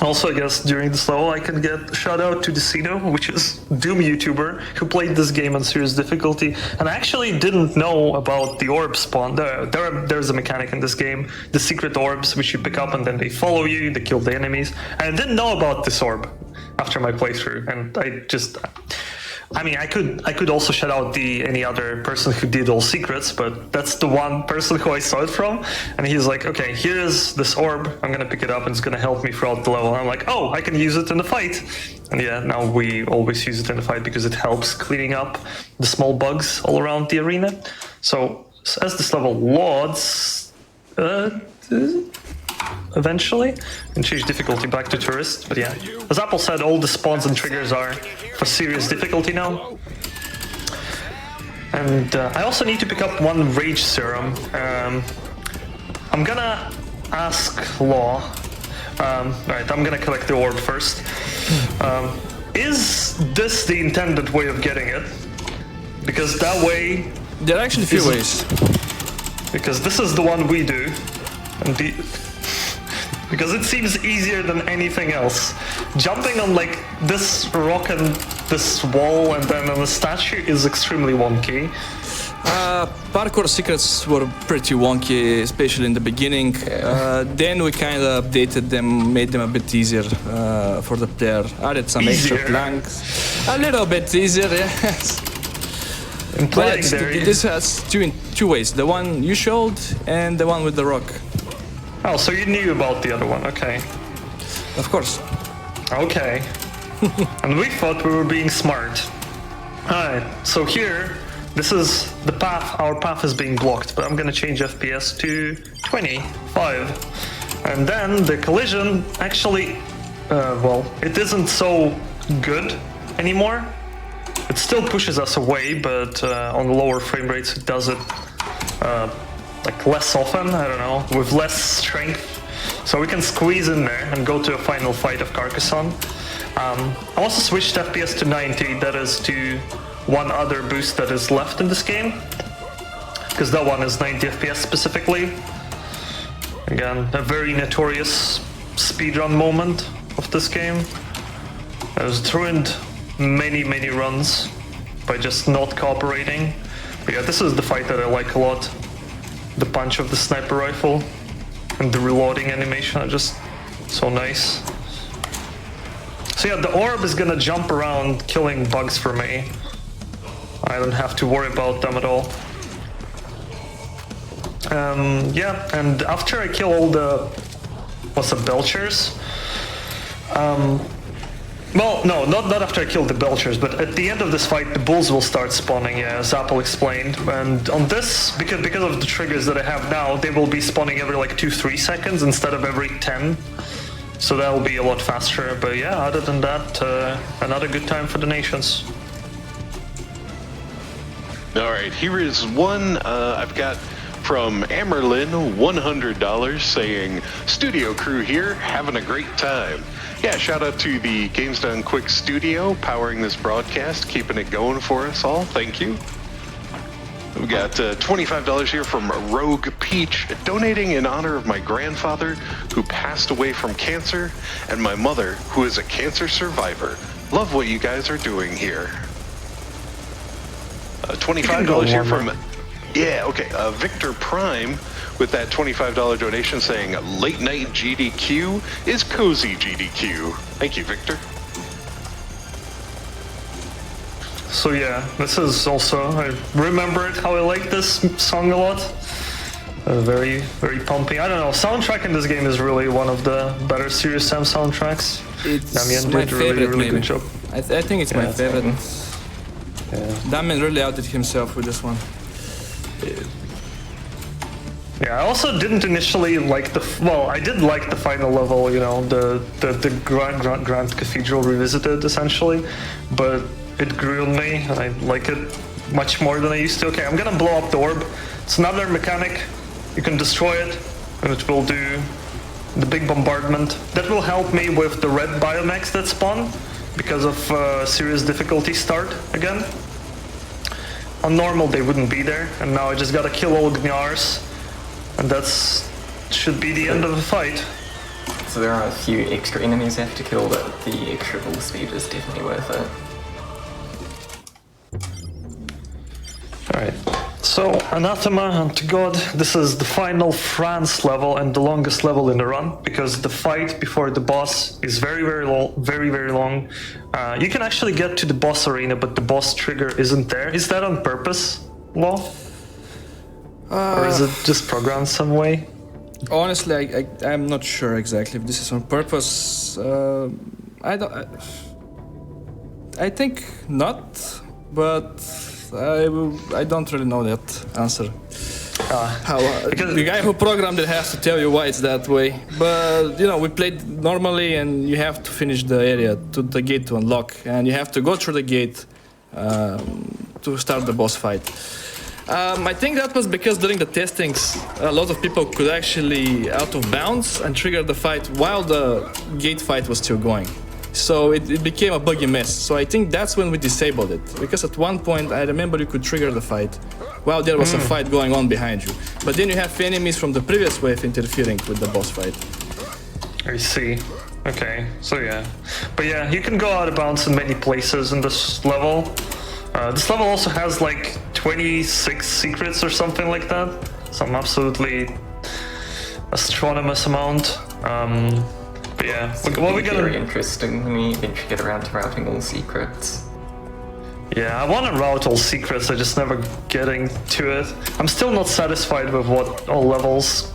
Also, I guess during this level I can get a shout out to tbcr, which is Doom YouTuber, who played this game on serious difficulty and actually didn't know about the orb spawn. There's a mechanic in this game, the secret orbs, which you pick up and then they follow you, they kill the enemies. And I didn't know about this orb after my playthrough, and I could also shout out any other person who did all secrets, but that's the one person who I saw it from, and he's like, okay, here's this orb, I'm gonna pick it up and it's gonna help me throughout the level. And I'm like, oh, I can use it in the fight. And yeah, now we always use it in the fight because it helps cleaning up the small bugs all around the arena. So as this level loads, eventually, and change difficulty back to tourist. But yeah, as Apple said, all the spawns and triggers are for serious difficulty now. And I also need to pick up one rage serum. I'm gonna ask Law. Right, I'm gonna collect the orb first. Is this the intended way of getting it? Because that way... There are actually a few ways. Because this is the one we do. And because it seems easier than anything else. Jumping on this rock and this wall and then on a statue is extremely wonky. Parkour secrets were pretty wonky, especially in the beginning. Then we kind of updated them, made them a bit easier for the player. Added some extra planks. A little bit easier, yes. But this has two ways. The one you showed and the one with the rock. Oh, so you knew about the other one, okay. Of course. Okay. And we thought we were being smart. Alright, so here, this is the path, our path is being blocked, but I'm gonna change FPS to 25. And then the collision actually, well, it isn't so good anymore. It still pushes us away, but on the lower frame rates it does it like less often, I don't know, with less strength. So we can squeeze in there and go to a final fight of Carcassonne. I also switched FPS to 90, that is to one other boost that is left in this game, because that one is 90 FPS specifically. Again, a very notorious speedrun moment of this game. I was ruined many runs by just not cooperating. But yeah, this is the fight that I like a lot. The punch of the sniper rifle and the reloading animation are just so nice. So yeah, the orb is gonna jump around killing bugs for me. I don't have to worry about them at all. Yeah, and after I kill all the belchers, well, no, not after I kill the belchers, but at the end of this fight, the bulls will start spawning, yeah, as Apple explained. And on this, because of the triggers that I have now, they will be spawning every like 2-3 seconds instead of every 10. So that will be a lot faster. But yeah, other than that, another good time for the nations. All right, here is one I've got from Amerlin, $100, saying, "Studio crew here, having a great time." Yeah, shout out to the Games Done Quick studio powering this broadcast, keeping it going for us all. Thank you. We got $25 here from Rogue Peach, donating in honor of my grandfather who passed away from cancer and my mother who is a cancer survivor. Love what you guys are doing here. $25 here from... Yeah, okay. Victor Prime with that $25 donation saying late night GDQ is cozy GDQ. Thank you, Victor. So yeah, this is also, I remembered how I like this song a lot. Very pumping. I don't know, soundtrack in this game is really one of the better Serious Sam soundtracks. It's Damian my did favorite, a really maybe. good job. I think it's my favorite. Yeah. Damian really outdid himself with this one. Yeah, I also didn't initially like well, I did like the final level, you know, the Grand Cathedral Revisited, essentially, but it grew on me, and I like it much more than I used to. Okay, I'm gonna blow up the orb. It's another mechanic. You can destroy it, and it will do the big bombardment. That will help me with the red biomex that spawn, because of serious difficulty start again. On normal, they wouldn't be there, and now I just gotta kill all Gnars. And that's should be the end of the fight. So there are a few extra enemies you have to kill, but the extra ball speed is definitely worth it. Alright, so Anathema unto God, this is the final France level and the longest level in the run, because the fight before the boss is very long. You can actually get to the boss arena, but the boss trigger isn't there. Is that on purpose, Law? Or is it just programmed some way? Honestly, I'm not sure exactly if this is on purpose. I think not, but I don't really know that answer. Because the guy who programmed it has to tell you why it's that way. But you know, we played normally, and you have to finish the area to the gate to unlock, and you have to go through the gate to start the boss fight. I think that was because during the testings, a lot of people could actually out of bounds and trigger the fight while the gate fight was still going. So it became a buggy mess. So I think that's when we disabled it. Because at one point, I remember you could trigger the fight while there was a fight going on behind you. But then you have enemies from the previous wave interfering with the boss fight. I see. Okay, so yeah. But yeah, you can go out of bounds in many places in this level. This level also has like 26 secrets or something like that. Some absolutely astronomous amount. But yeah, what we gonna... Very interesting when we eventually get around to routing all secrets. Yeah, I want to route all secrets, I just never getting to it. I'm still not satisfied with what all levels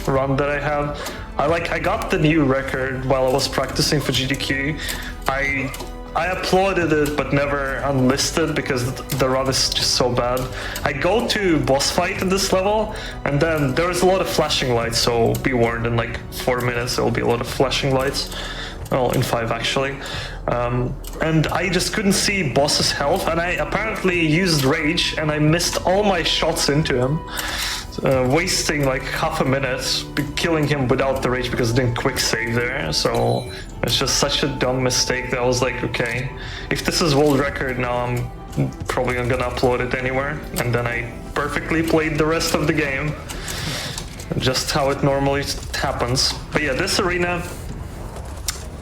run that I have. I got the new record while I was practicing for GDQ. I uploaded it but never unlisted because the run is just so bad. I go to boss fight in this level, and then there's a lot of flashing lights, so be warned, in like 4 minutes there will be a lot of flashing lights. well, in 5 actually. And I just couldn't see boss's health, and I apparently used rage and I missed all my shots into him, wasting like half a minute killing him without the rage because I didn't quick save there. So it's just such a dumb mistake that I was like, okay, if this is world record now, I'm probably not gonna upload it anywhere. And then I perfectly played the rest of the game, just how it normally happens. But yeah, this arena,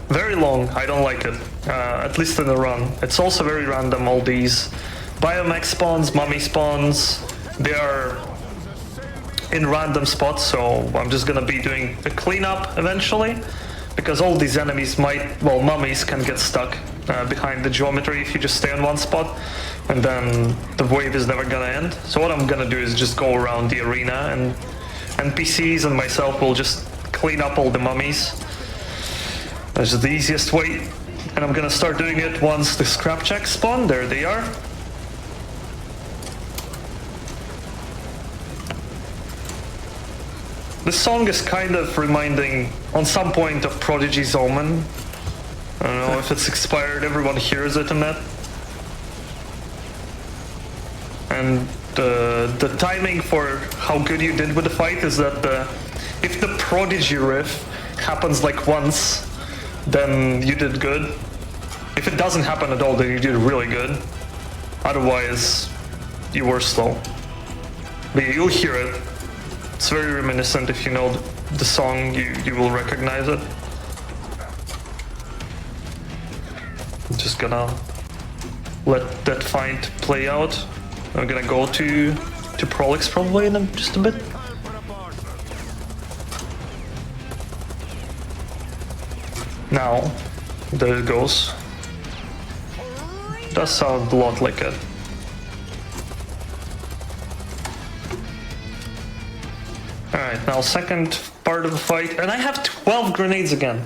very long. I don't like it, at least in the run. It's also very random, all these biomech spawns, mummy spawns, they are in random spots, so I'm just gonna be doing a cleanup eventually, because all these enemies might, well, mummies can get stuck behind the geometry if you just stay on one spot, and then the wave is never gonna end. So what I'm gonna do is just go around the arena, and NPCs and myself will just clean up all the mummies. That's the easiest way, and I'm gonna start doing it once the scrap checks spawn. There they are. This song is kind of reminding, on some point, of Prodigy's Omen. I don't know if it's expired, everyone hears it in that. And the timing for how good you did with the fight is that if the Prodigy riff happens like once, then you did good. If it doesn't happen at all, then you did really good. Otherwise, you were slow. But you'll hear it. It's very reminiscent. If you know the song, you will recognize it. I'm just gonna let that fight play out. I'm gonna go to Prolix probably in just a bit. Now, there it goes. Does sound a lot like it. Alright, now second part of the fight, and I have 12 grenades again.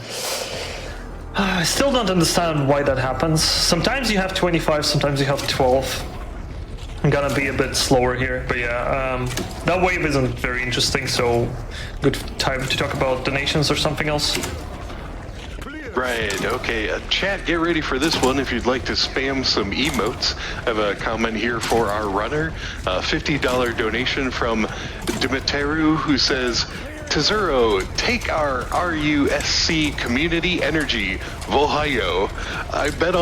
I still don't understand why that happens. Sometimes you have 25, sometimes you have 12. I'm gonna be a bit slower here, but yeah, that wave isn't very interesting, so good time to talk about donations or something else. Right, okay, chat, get ready for this one if you'd like to spam some emotes. I have a comment here for our runner, a $50 donation from Tbcr, who says, Tezur0, take our RUSC community energy, Vohayo. I bet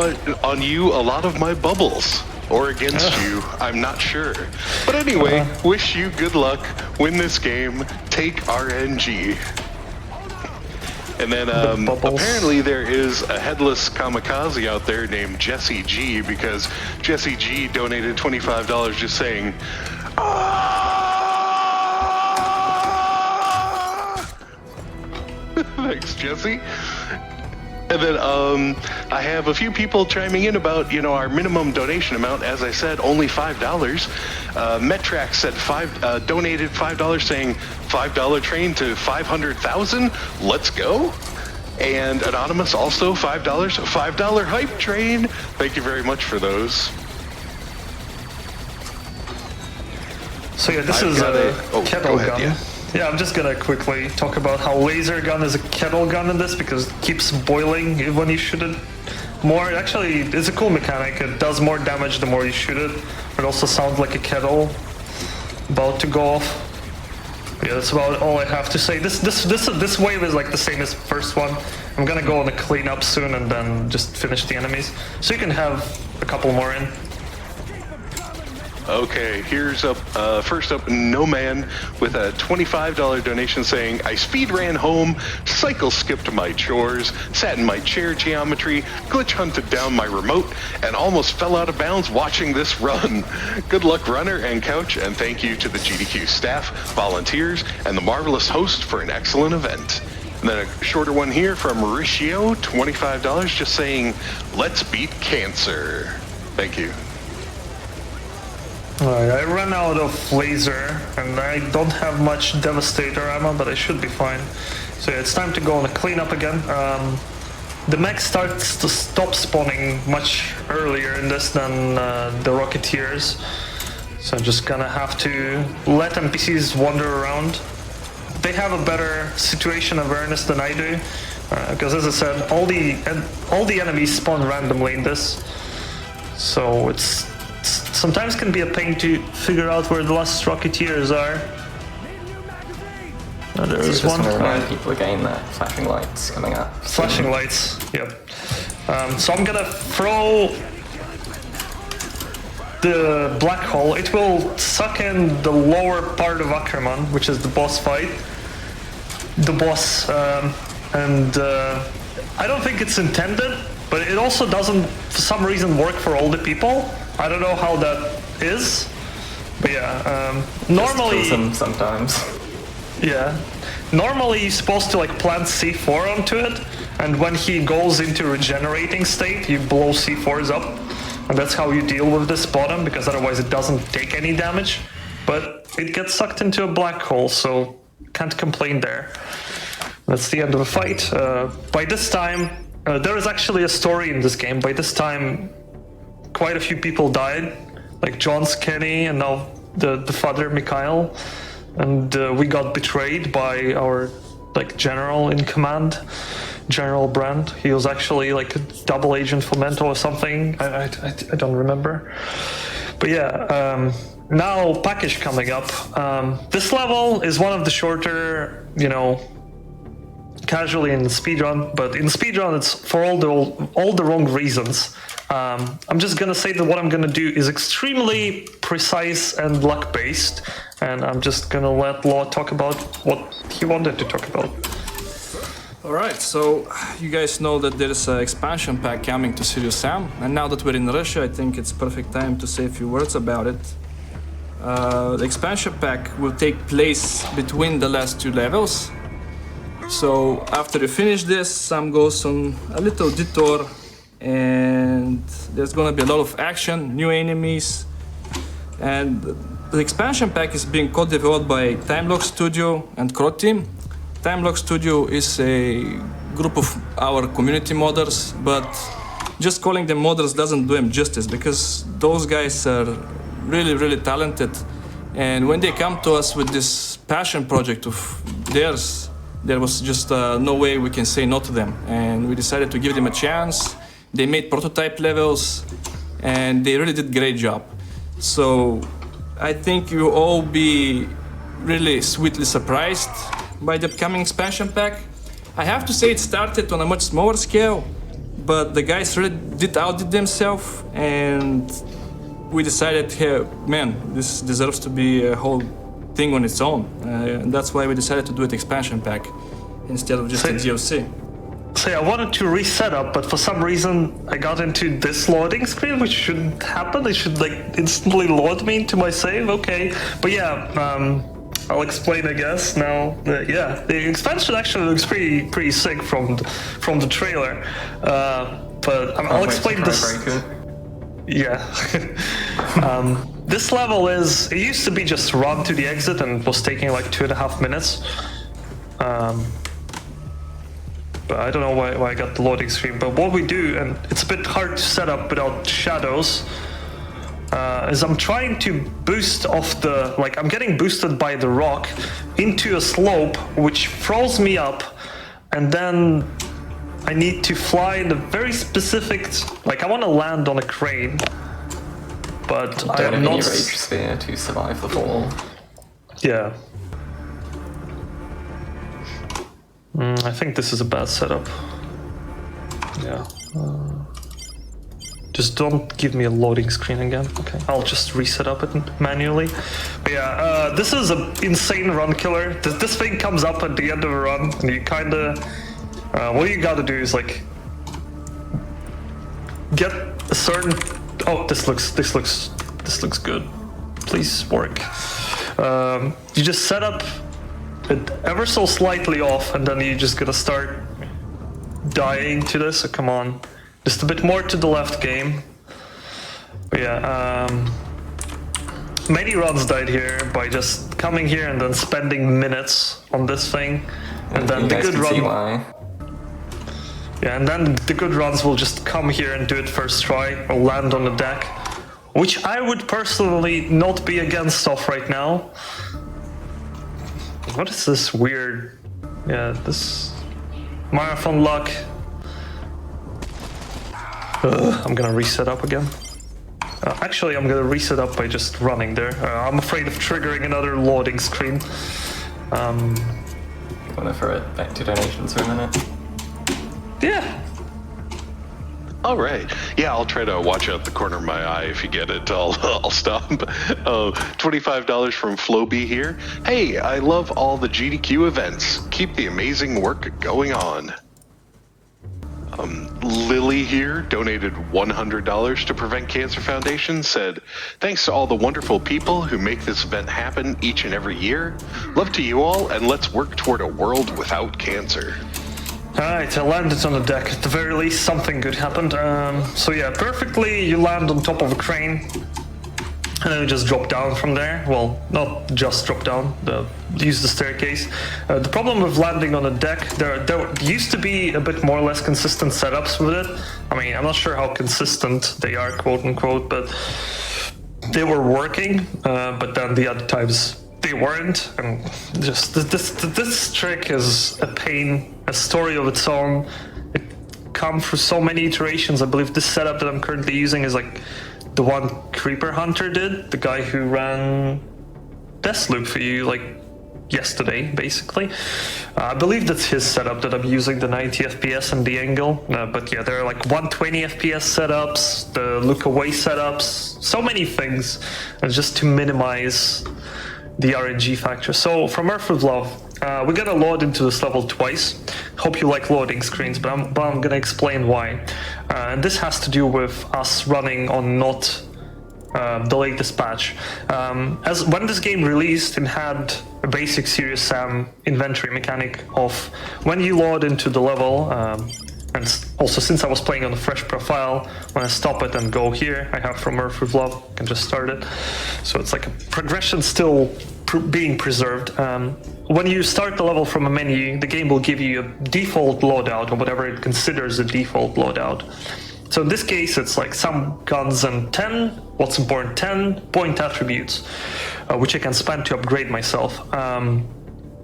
on you a lot of my bubbles. Or against you, I'm not sure. But anyway, wish you good luck, win this game, take RNG. And then apparently there is a headless kamikaze out there named Jesse G, because Jesse G donated $25 just saying, Thanks, Jesse. And then I have a few people chiming in about, our minimum donation amount. As I said, only $5. Metrax said donated $5 saying $5 train to 500,000. Let's go. And Anonymous also $5. $5 hype train. Thank you very much for those. So yeah, this is a kettle gun. Yeah, I'm just gonna quickly talk about how laser gun is a kettle gun in this, because it keeps boiling when you shoot it more. Actually, it's a cool mechanic. It does more damage the more you shoot it. It also sounds like a kettle about to go off. Yeah, that's about all I have to say. This wave is like the same as the first one. I'm gonna go on a cleanup soon and then just finish the enemies, so you can have a couple more in. Okay, here's up, first up, No Man with a $25 donation saying, I speed ran home, cycle skipped my chores, sat in my chair geometry, glitch hunted down my remote, and almost fell out of bounds watching this run. Good luck, runner and couch, and thank you to the GDQ staff, volunteers, and the marvelous host for an excellent event. And then a shorter one here from Mauricio, $25, just saying, let's beat cancer. Thank you. Alright, I ran out of laser, and I don't have much Devastator ammo, but I should be fine. So yeah, it's time to go on a cleanup again. The mech starts to stop spawning much earlier in this than the Rocketeers. So I'm just gonna have to let NPCs wander around. They have a better situation awareness than I do, Because as I said, all the enemies spawn randomly in this, so it's sometimes can be a pain to figure out where the last Rocketeers are. There's one. Just want to remind people again that flashing lights coming up. Flashing lights, yep. So I'm gonna throw the black hole. It will suck in the lower part of Ackerman, which is the boss fight. The boss, I don't think it's intended, but it also doesn't, for some reason, work for all the people. I don't know how that is, but yeah. Normally, just kills them sometimes. Yeah. Normally, you're supposed to like plant C4 onto it, and when he goes into regenerating state, you blow C4s up, and that's how you deal with this bottom, because otherwise it doesn't take any damage. But it gets sucked into a black hole, so can't complain there. That's the end of the fight. By this time, there is actually a story in this game. By this time, quite a few people died, like John's Kenny, and now the father Mikhail, and we got betrayed by our like general in command, General Brandt. He was actually like a double agent for Mental or something. I don't remember. But yeah, now package coming up. This level is one of the shorter, you know, casually in speedrun, but in speedrun it's for all the wrong reasons. I'm just gonna say that what I'm gonna do is extremely precise and luck based, and I'm just gonna let Law talk about what he wanted to talk about. Alright, so you guys know that there's an expansion pack coming to Serious Sam, and now that we're in Russia, I think it's perfect time to say a few words about it. The expansion pack will take place between the last two levels. So after you finish this, Sam goes on a little detour, and there's gonna be a lot of action, new enemies, and the expansion pack is being co-developed by Timelock Studio and Crot Team. Timelock Studio is a group of our community modders, but just calling them modders doesn't do them justice, because those guys are really talented, and when they come to us with this passion project of theirs, there was just no way we can say no to them, and we decided to give them a chance. They made prototype levels, and they really did a great job. So I think you'll all be really sweetly surprised by the upcoming expansion pack. I have to say it started on a much smaller scale, but the guys really did outdid themselves, and we decided, hey, man, this deserves to be a whole thing on its own, and that's why we decided to do it expansion pack instead of just a DLC. So yeah, I wanted to reset up, but for some reason I got into this loading screen, which shouldn't happen. It should like instantly load me into my save. Okay, but yeah, I'll explain, I guess. Now, yeah, the expansion actually looks pretty sick from the trailer, but I'll explain this. Yeah. This level it used to be just run to the exit, and it was taking like 2.5 minutes. But I don't know why I got the loading screen. But what we do, and it's a bit hard to set up without shadows, is I'm trying to boost off I'm getting boosted by the rock into a slope, which throws me up, and then I need to fly in a very specific, I want to land on a crane, but I am not. Rage sphere to survive the fall. Yeah. I think this is a bad setup. Yeah. Just don't give me a loading screen again. Okay, I'll just reset up it manually. But yeah, this is an insane run killer. This thing comes up at the end of a run, and you kind of, what you gotta do is get a certain. Oh, this looks good. Please work. You just set up it ever so slightly off, and then you're just gonna start dying to this. So come on, just a bit more to the left, game. But yeah, many runs died here by just coming here and then spending minutes on this thing, and then the good run. Yeah, and then the good runs will just come here and do it first try or land on the deck, which I would personally not be against off right now. What is this weird? Yeah, this. Marathon luck. I'm gonna reset up again. Actually, I'm gonna reset up by just running there. I'm afraid of triggering another loading screen. Wanna throw it back to donations for a minute? Yeah. All right. Yeah, I'll try to watch out the corner of my eye. If you get it, I'll stop. $25 from Floby here. Hey, I love all the GDQ events. Keep the amazing work going on. Lily here donated $100 to Prevent Cancer Foundation, said, thanks to all the wonderful people who make this event happen each and every year. Love to you all, and let's work toward a world without cancer. Alright, I landed on the deck. At the very least, something good happened. So yeah, perfectly, you land on top of a crane, and then you just drop down from there. Well, not just drop down, use the staircase. The problem with landing on a deck, there used to be a bit more or less consistent setups with it. I mean, I'm not sure how consistent they are, quote unquote, but they were working, but then the other times they weren't. And just this trick is a pain, a story of its own. It come through so many iterations. I believe this setup that I'm currently using is like the one Creeper Hunter did, the guy who ran Deathloop for you like yesterday, basically. I believe that's his setup that I'm using, the 90 FPS and the angle. But yeah, there are like 120 FPS setups, the look away setups, so many things, and just to minimize the RNG factor. So from Earth with Love, we're gonna load into this level twice. Hope you like loading screens, but I'm gonna explain why. And this has to do with us running on not the latest patch. As when this game released, it had a basic Serious Sam inventory mechanic of when you load into the level, and also since I was playing on a fresh profile, when I stop it and go here, I have From Earth with Love, I can just start it. So it's like a progression still being preserved. When you start the level from a menu, the game will give you a default loadout, or whatever it considers a default loadout. So in this case, it's like some guns and 10, what's important, 10 point attributes, which I can spend to upgrade myself.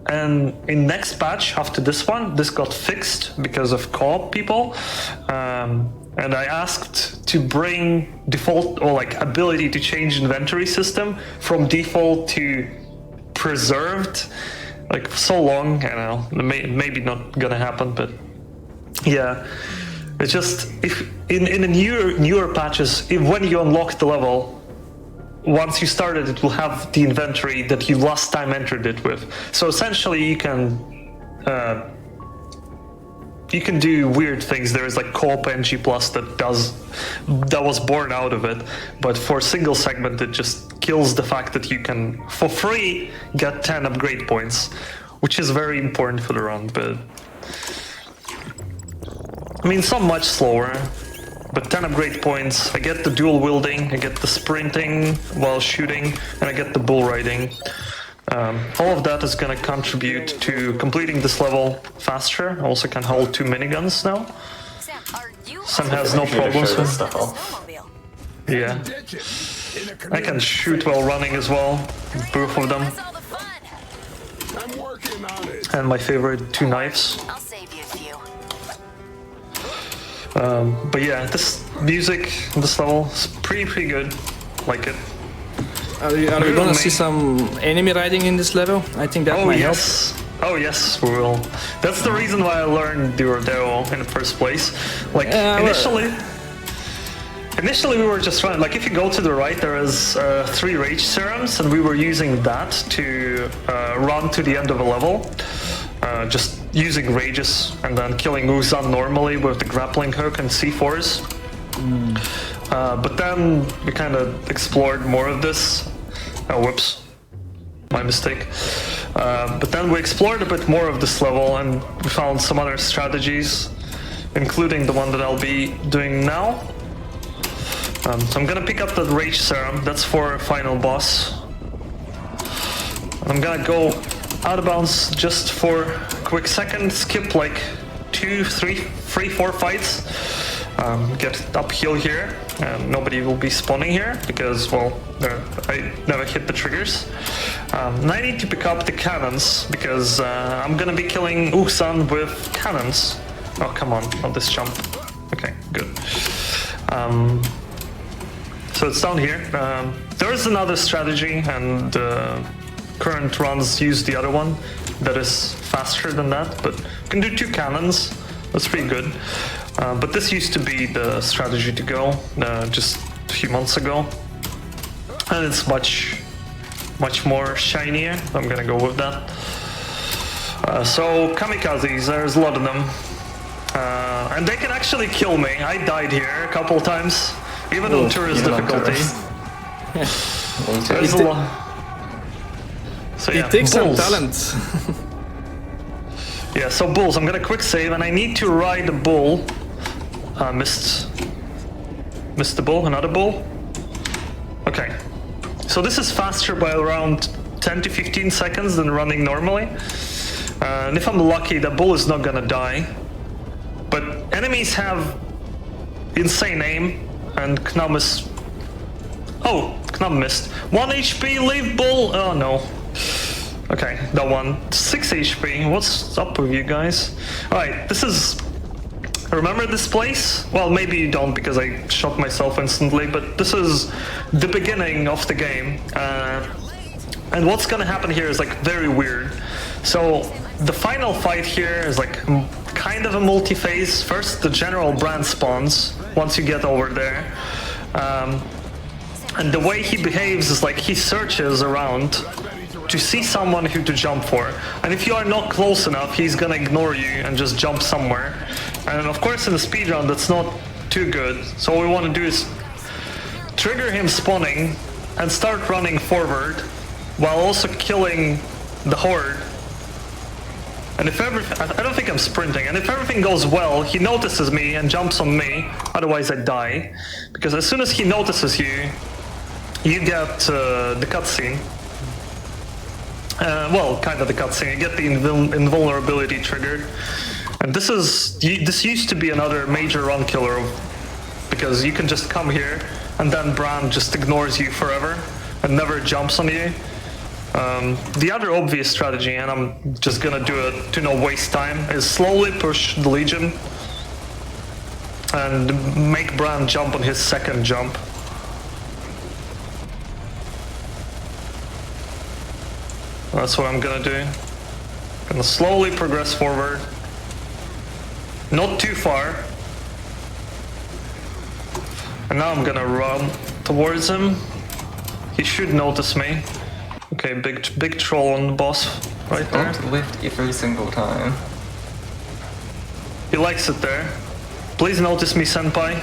And in next patch, after this one, this got fixed because of co-op people. And I asked to bring default, or like ability to change inventory system from default to preserved. Like so long, I don't know, maybe not gonna happen, but yeah. It's just, if in the newer patches, when you unlock the level, once you started, it will have the inventory that you last time entered it with. So essentially, you can do weird things. There is like co-op NG Plus that was born out of it, but for single segment, it just kills the fact that you can, for free, get 10 upgrade points, which is very important for the run. But I mean, it's not much slower. But 10 upgrade points, I get the dual wielding, I get the sprinting while shooting, and I get the bull riding. All of that is going to contribute to completing this level faster. I also can hold 2 miniguns now. Sam has no problems with stuff off. Yeah. I can shoot while running as well, both of them. And my favorite, 2 knives. I'll save you a few. But yeah, this music, this level is pretty good. Like it. Are we gonna see some enemy riding in this level? I think that might help. Oh yes, we will. That's the reason why I learned Tezur0 in the first place. Like initially we were just running. Like if you go to the right, there is 3 rage serums, and we were using that to run to the end of a level. Just using rages and then killing Uzan normally with the grappling hook and C4s. But then we kind of explored more of this. Oh, whoops. My mistake. But then we explored a bit more of this level, and we found some other strategies, including the one that I'll be doing now. So I'm gonna pick up the Rage Serum. That's for final boss. I'm gonna go out of bounds just for a quick second, skip like 2, 3, 4 fights. get uphill here, and nobody will be spawning here because, well, I never hit the triggers. And I need to pick up the cannons because I'm gonna be killing Uksan with cannons. Oh, come on, not this jump. Okay, good. So it's down here. There is another strategy, and current runs use the other one that is faster than that, but you can do 2 cannons. That's pretty good. But this used to be the strategy to go just a few months ago, and it's much more shinier. I'm gonna go with that. So kamikazes, there's a lot of them, and they can actually kill me. I died here a couple times, even on tourist difficulty. There's a lot. So yeah, it takes some bulls. talent. Yeah, so bulls. I'm gonna quick save, and I need to ride a bull. Missed the bull. Another bull. Okay. So this is faster by around 10 to 15 seconds than running normally. And if I'm lucky, the bull is not gonna die. But enemies have insane aim, and Knum is... Oh, Knum missed. 1 HP, leave bull! Oh no. Okay, that one. 6 HP. What's up with you guys? Alright, this is... Remember this place? Well, maybe you don't because I shot myself instantly, but this is the beginning of the game. And what's gonna happen here is like very weird. So the final fight here is like kind of a multi-phase. First, the general brand spawns once you get over there. And the way he behaves is like he searches around to see someone who to jump for. And if you are not close enough, he's gonna ignore you and just jump somewhere. And of course in the speedrun that's not too good. So what we want to do is trigger him spawning and start running forward while also killing the horde. And if I don't think I'm sprinting, and if everything goes well, he notices me and jumps on me, otherwise I die. Because as soon as he notices you, you get the cutscene. Well, kind of the cutscene. You get the invulnerability triggered, and this used to be another major run killer, because you can just come here and then Brand just ignores you forever and never jumps on you. The other obvious strategy, and I'm just gonna do it to not waste time, is slowly push the Legion and make Brand jump on his second jump. That's what I'm gonna do. Gonna slowly progress forward. Not too far. And now I'm gonna run towards him. He should notice me. Okay, big troll on the boss right there. Don't lift every single time. He likes it there. Please notice me, senpai.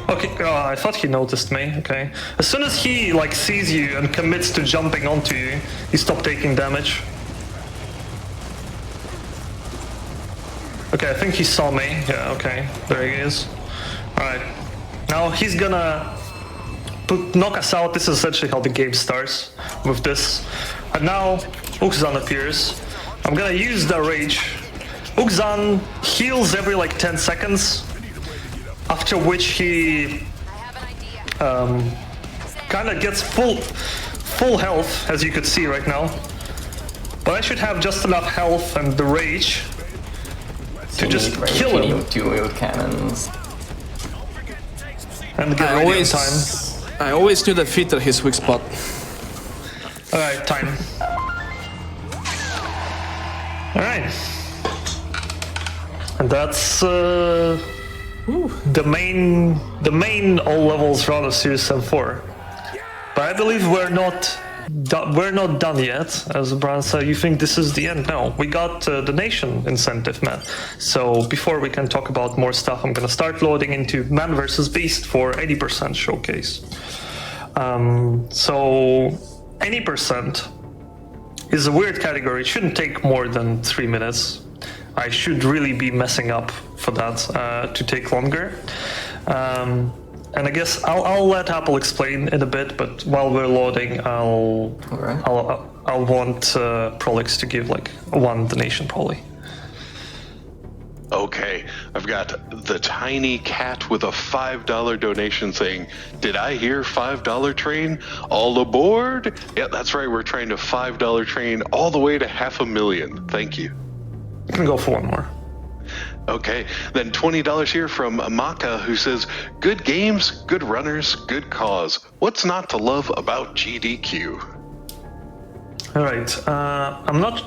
Okay, I thought he noticed me, okay. As soon as he, like, sees you and commits to jumping onto you, you stop taking damage. Okay, I think he saw me. Yeah, okay, there he is. Alright, now he's gonna knock us out. This is essentially how the game starts, with this. And now, Ukzan appears. I'm gonna use the rage. Ukzan heals every, like, 10 seconds. After which he kind of gets full health, as you could see right now. But I should have just enough health and the rage to just kill him. Dual cannons. And get ready in time. I always knew that feet are his weak spot. Alright, time. Alright. And that's the main all levels run of Series 7-4. But I believe we're not done yet. As Bran said, you think this is the end? No, we got the donation incentive, man. So before we can talk about more stuff, I'm gonna start loading into Man vs. Beast for 80% showcase. So any percent is a weird category. It shouldn't take more than 3 minutes. I should really be messing up for that to take longer. And I guess I'll let Apple explain in a bit, but while we're loading, I'll want Prolix to give like one donation probably. Okay, I've got the tiny cat with a $5 donation saying, "Did I hear $5 train? All aboard?" Yeah, that's right. We're trying to $5 train all the way to 500,000. Thank you. You can go for one more. Okay, then $20 here from Amaka, who says, "Good games, good runners, good cause. What's not to love about GDQ?" All right. I'm not.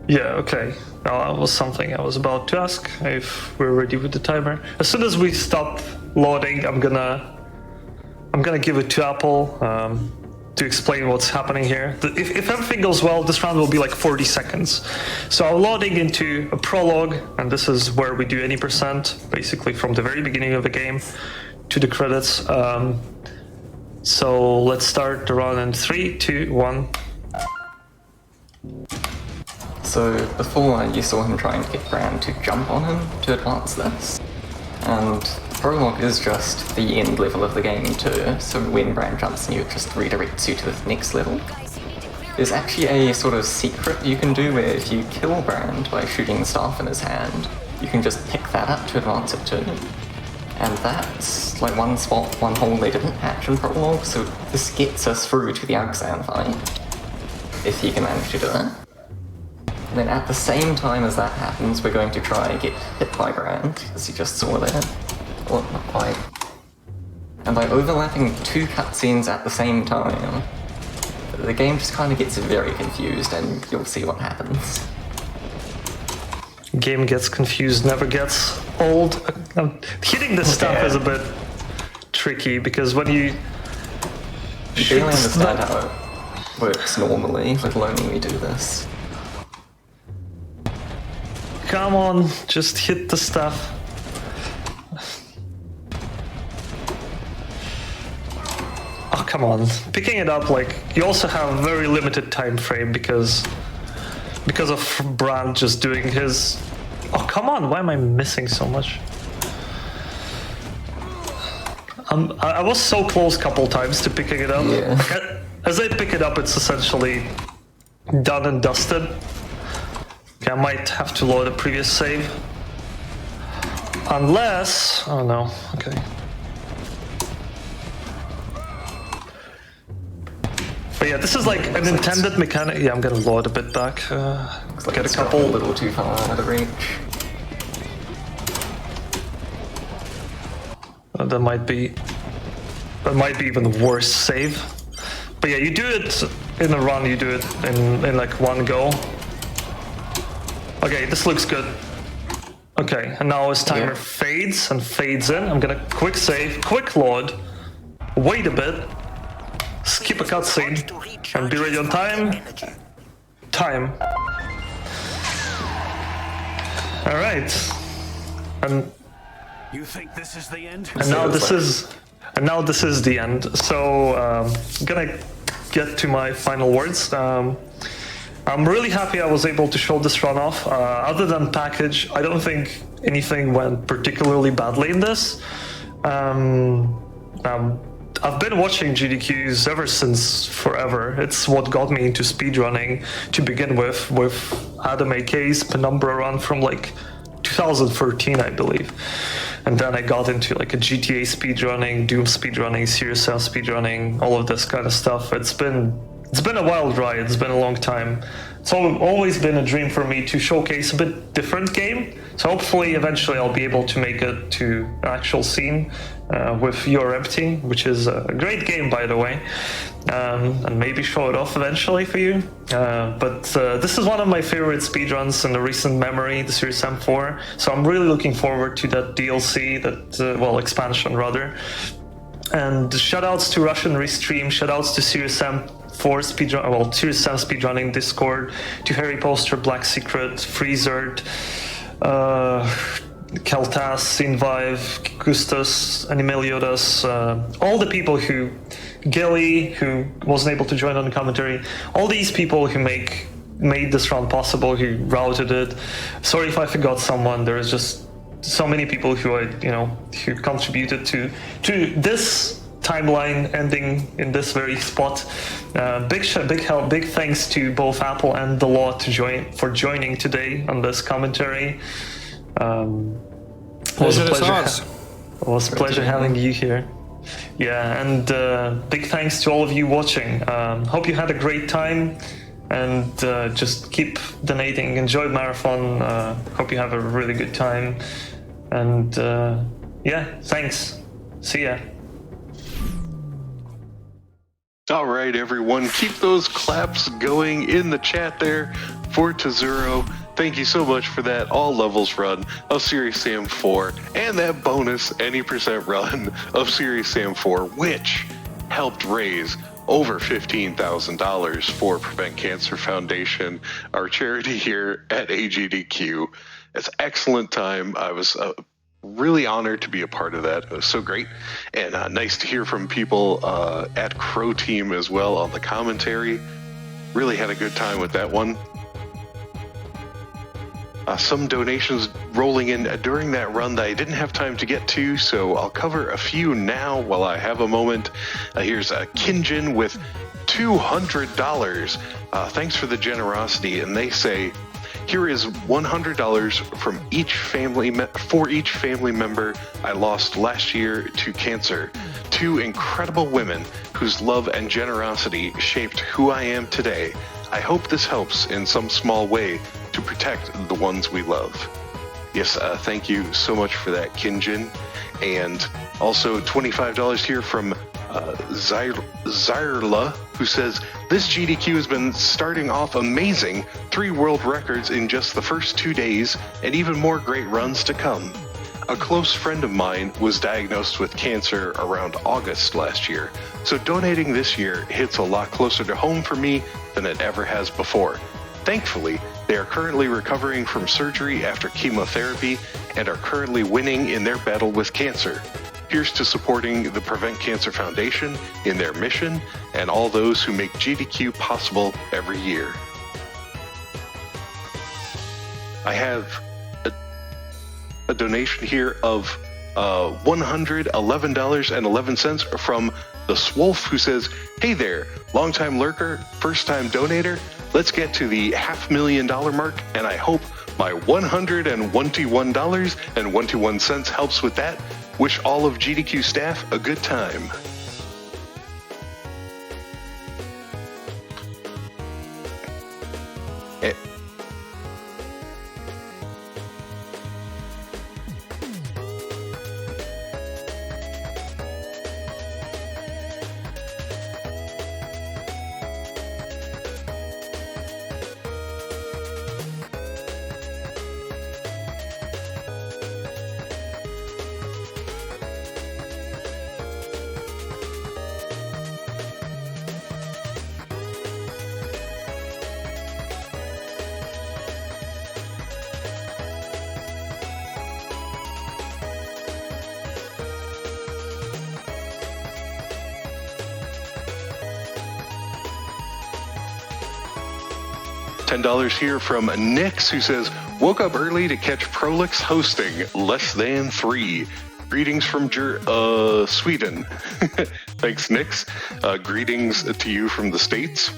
Yeah. Okay. That was something I was about to ask. If we're ready with the timer, as soon as we stop loading, I'm gonna give it to Apple to explain what's happening here. If everything goes well, this round will be like 40 seconds. So I'm loading into a prologue, and this is where we do any percent, basically from the very beginning of the game to the credits. So let's start the run in 3, 2, 1. So before you saw him trying to get Bran to jump on him to advance this. And Prologue is just the end level of the game too, so when Bran jumps on you, it just redirects you to the next level. There's actually a sort of secret you can do where if you kill Bran by shooting the staff in his hand, you can just pick that up to advance it too. And that's like one spot, one hole they didn't patch in Prologue, so this gets us through to the Arxan fight, if you can manage to do it. And then at the same time as that happens, we're going to try and get hit by Bran, as you just saw there. Well, not quite. And by overlapping two cutscenes at the same time, the game just kind of gets very confused, and you'll see what happens. Game gets confused, never gets old. Hitting this stuff is a bit tricky, because when you barely understand how it works normally, let alone when we do this. Come on, just hit the stuff. Oh, come on. Picking it up, like, you also have a very limited time frame because of Bran just doing his... Oh, come on, why am I missing so much? I was so close a couple times to picking it up. Yeah. As I pick it up, it's essentially done and dusted. Okay, I might have to load a previous save. Unless... Oh no, okay. But yeah, this is like an intended mechanic. Yeah, I'm gonna load a bit back. Looks like Get a it's couple... a little too far out of reach. That might be even a worse save. But yeah, you do it in a run, you do it in like one go. Okay, this looks good. Okay, and now as timer fades and fades in, I'm gonna quick save, quick load, wait a bit, skip a cutscene, and be ready on time. Time. Alright. And you think this is the end? And now this is the end. So I'm gonna get to my final words. I'm really happy I was able to show this run off. Other than package, I don't think anything went particularly badly in this. I've been watching GDQs ever since forever. It's what got me into speedrunning to begin with Adam AK's Penumbra run from like 2013, I believe. And then I got into like a GTA speedrunning, Doom speedrunning, Serious Sam speedrunning, all of this kind of stuff. It's been a wild ride. It's been a long time. It's always been a dream for me to showcase a bit different game. So hopefully, eventually, I'll be able to make it to an actual scene with You're Empty, which is a great game, by the way, and maybe show it off eventually for you. But this is one of my favorite speedruns in the recent memory, the Serious Sam 4. So I'm really looking forward to that DLC, expansion rather. And shoutouts to Russian Restream, shoutouts to Serious Sam 4 speedrun, Serious Sam speedrunning Discord, to Harry Poster, Black Secret, Freezerd, Keltas, Sinvive, Gustus, Animeliodas, all the people who, Gilly, who wasn't able to join on the commentary, all these people who made this run possible, who routed it. Sorry if I forgot someone. There is just so many people who contributed to this timeline ending in this very spot. Big thanks to both Apple and The Law for joining today on this commentary. Pleasure is ours. It was a pleasure having you here. Yeah, and big thanks to all of you watching. Hope you had a great time, and just keep donating. Enjoy Marathon. Hope you have a really good time. And yeah, thanks. See ya. All right, everyone, keep those claps going in the chat there for Tezur0. Thank you so much for that all levels run of Serious Sam 4 and that bonus any percent run of Serious Sam 4, which helped raise over $15,000 for Prevent Cancer Foundation, our charity here at AGDQ. It's excellent time. I was really honored to be a part of that. It was so great, and nice to hear from people at Crow Team as well on the commentary. Really had a good time with that one. Some donations rolling in during that run that I didn't have time to get to, so I'll cover a few now while I have a moment. Here's Kinjin with $200. Thanks for the generosity, and they say, here is $100 from for each family member I lost last year to cancer. 2 incredible women whose love and generosity shaped who I am today. I hope this helps in some small way to protect the ones we love. Yes, thank you so much for that, Kinjin. And also $25 here from Zyrla, who says, this GDQ has been starting off amazing. 3 world records in just the first 2 days, and even more great runs to come. A close friend of mine was diagnosed with cancer around August last year, so donating this year hits a lot closer to home for me than it ever has before. Thankfully, they are currently recovering from surgery after chemotherapy and are currently winning in their battle with cancer. Here's to supporting the Prevent Cancer Foundation in their mission and all those who make GDQ possible every year. I have a donation here of $111.11 from the Swolf, who says, hey there, longtime lurker, first-time donator. Let's get to the $500,000 mark, and I hope my $121.21 helps with that. Wish all of GDQ staff a good time. $10 here from Nix, who says, woke up early to catch Prolix hosting less than 3. Greetings from Sweden. Thanks, Nix. Greetings to you from the States.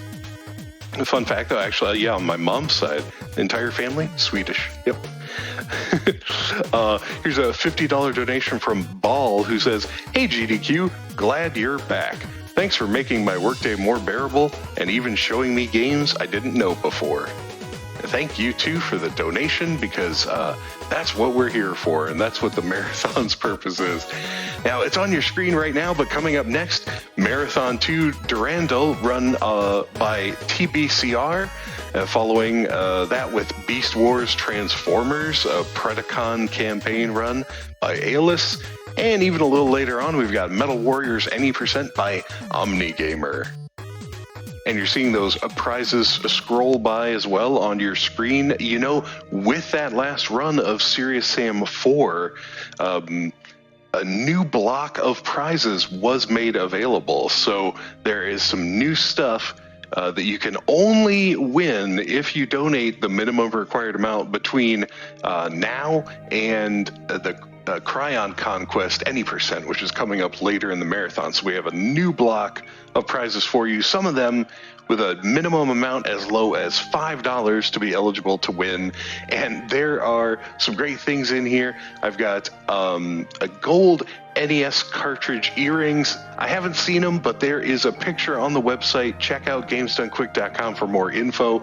Fun fact, though, actually, yeah, on my mom's side, the entire family, Swedish. Yep. Here's a $50 donation from Ball, who says, hey, GDQ, glad you're back. Thanks for making my workday more bearable and even showing me games I didn't know before. Thank you, too, for the donation, because that's what we're here for, and that's what the marathon's purpose is. Now, it's on your screen right now, but coming up next, Marathon 2 Durandal, run by TBCR, following that with Beast Wars Transformers, a Predacon campaign run by Aeolus, and even a little later on, we've got Metal Warriors Any Percent by OmniGamer. And you're seeing those prizes scroll by as well on your screen. You know, with that last run of Serious Sam 4, a new block of prizes was made available. So there is some new stuff that you can only win if you donate the minimum required amount between now and the Cryon Conquest Any Percent, which is coming up later in the marathon. So we have a new block of prizes for you, some of them with a minimum amount as low as $5 to be eligible to win. And there are some great things in here. I've got a gold NES cartridge earrings. I haven't seen them, but there is a picture on the website. Check out gamesdonequick.com for more info.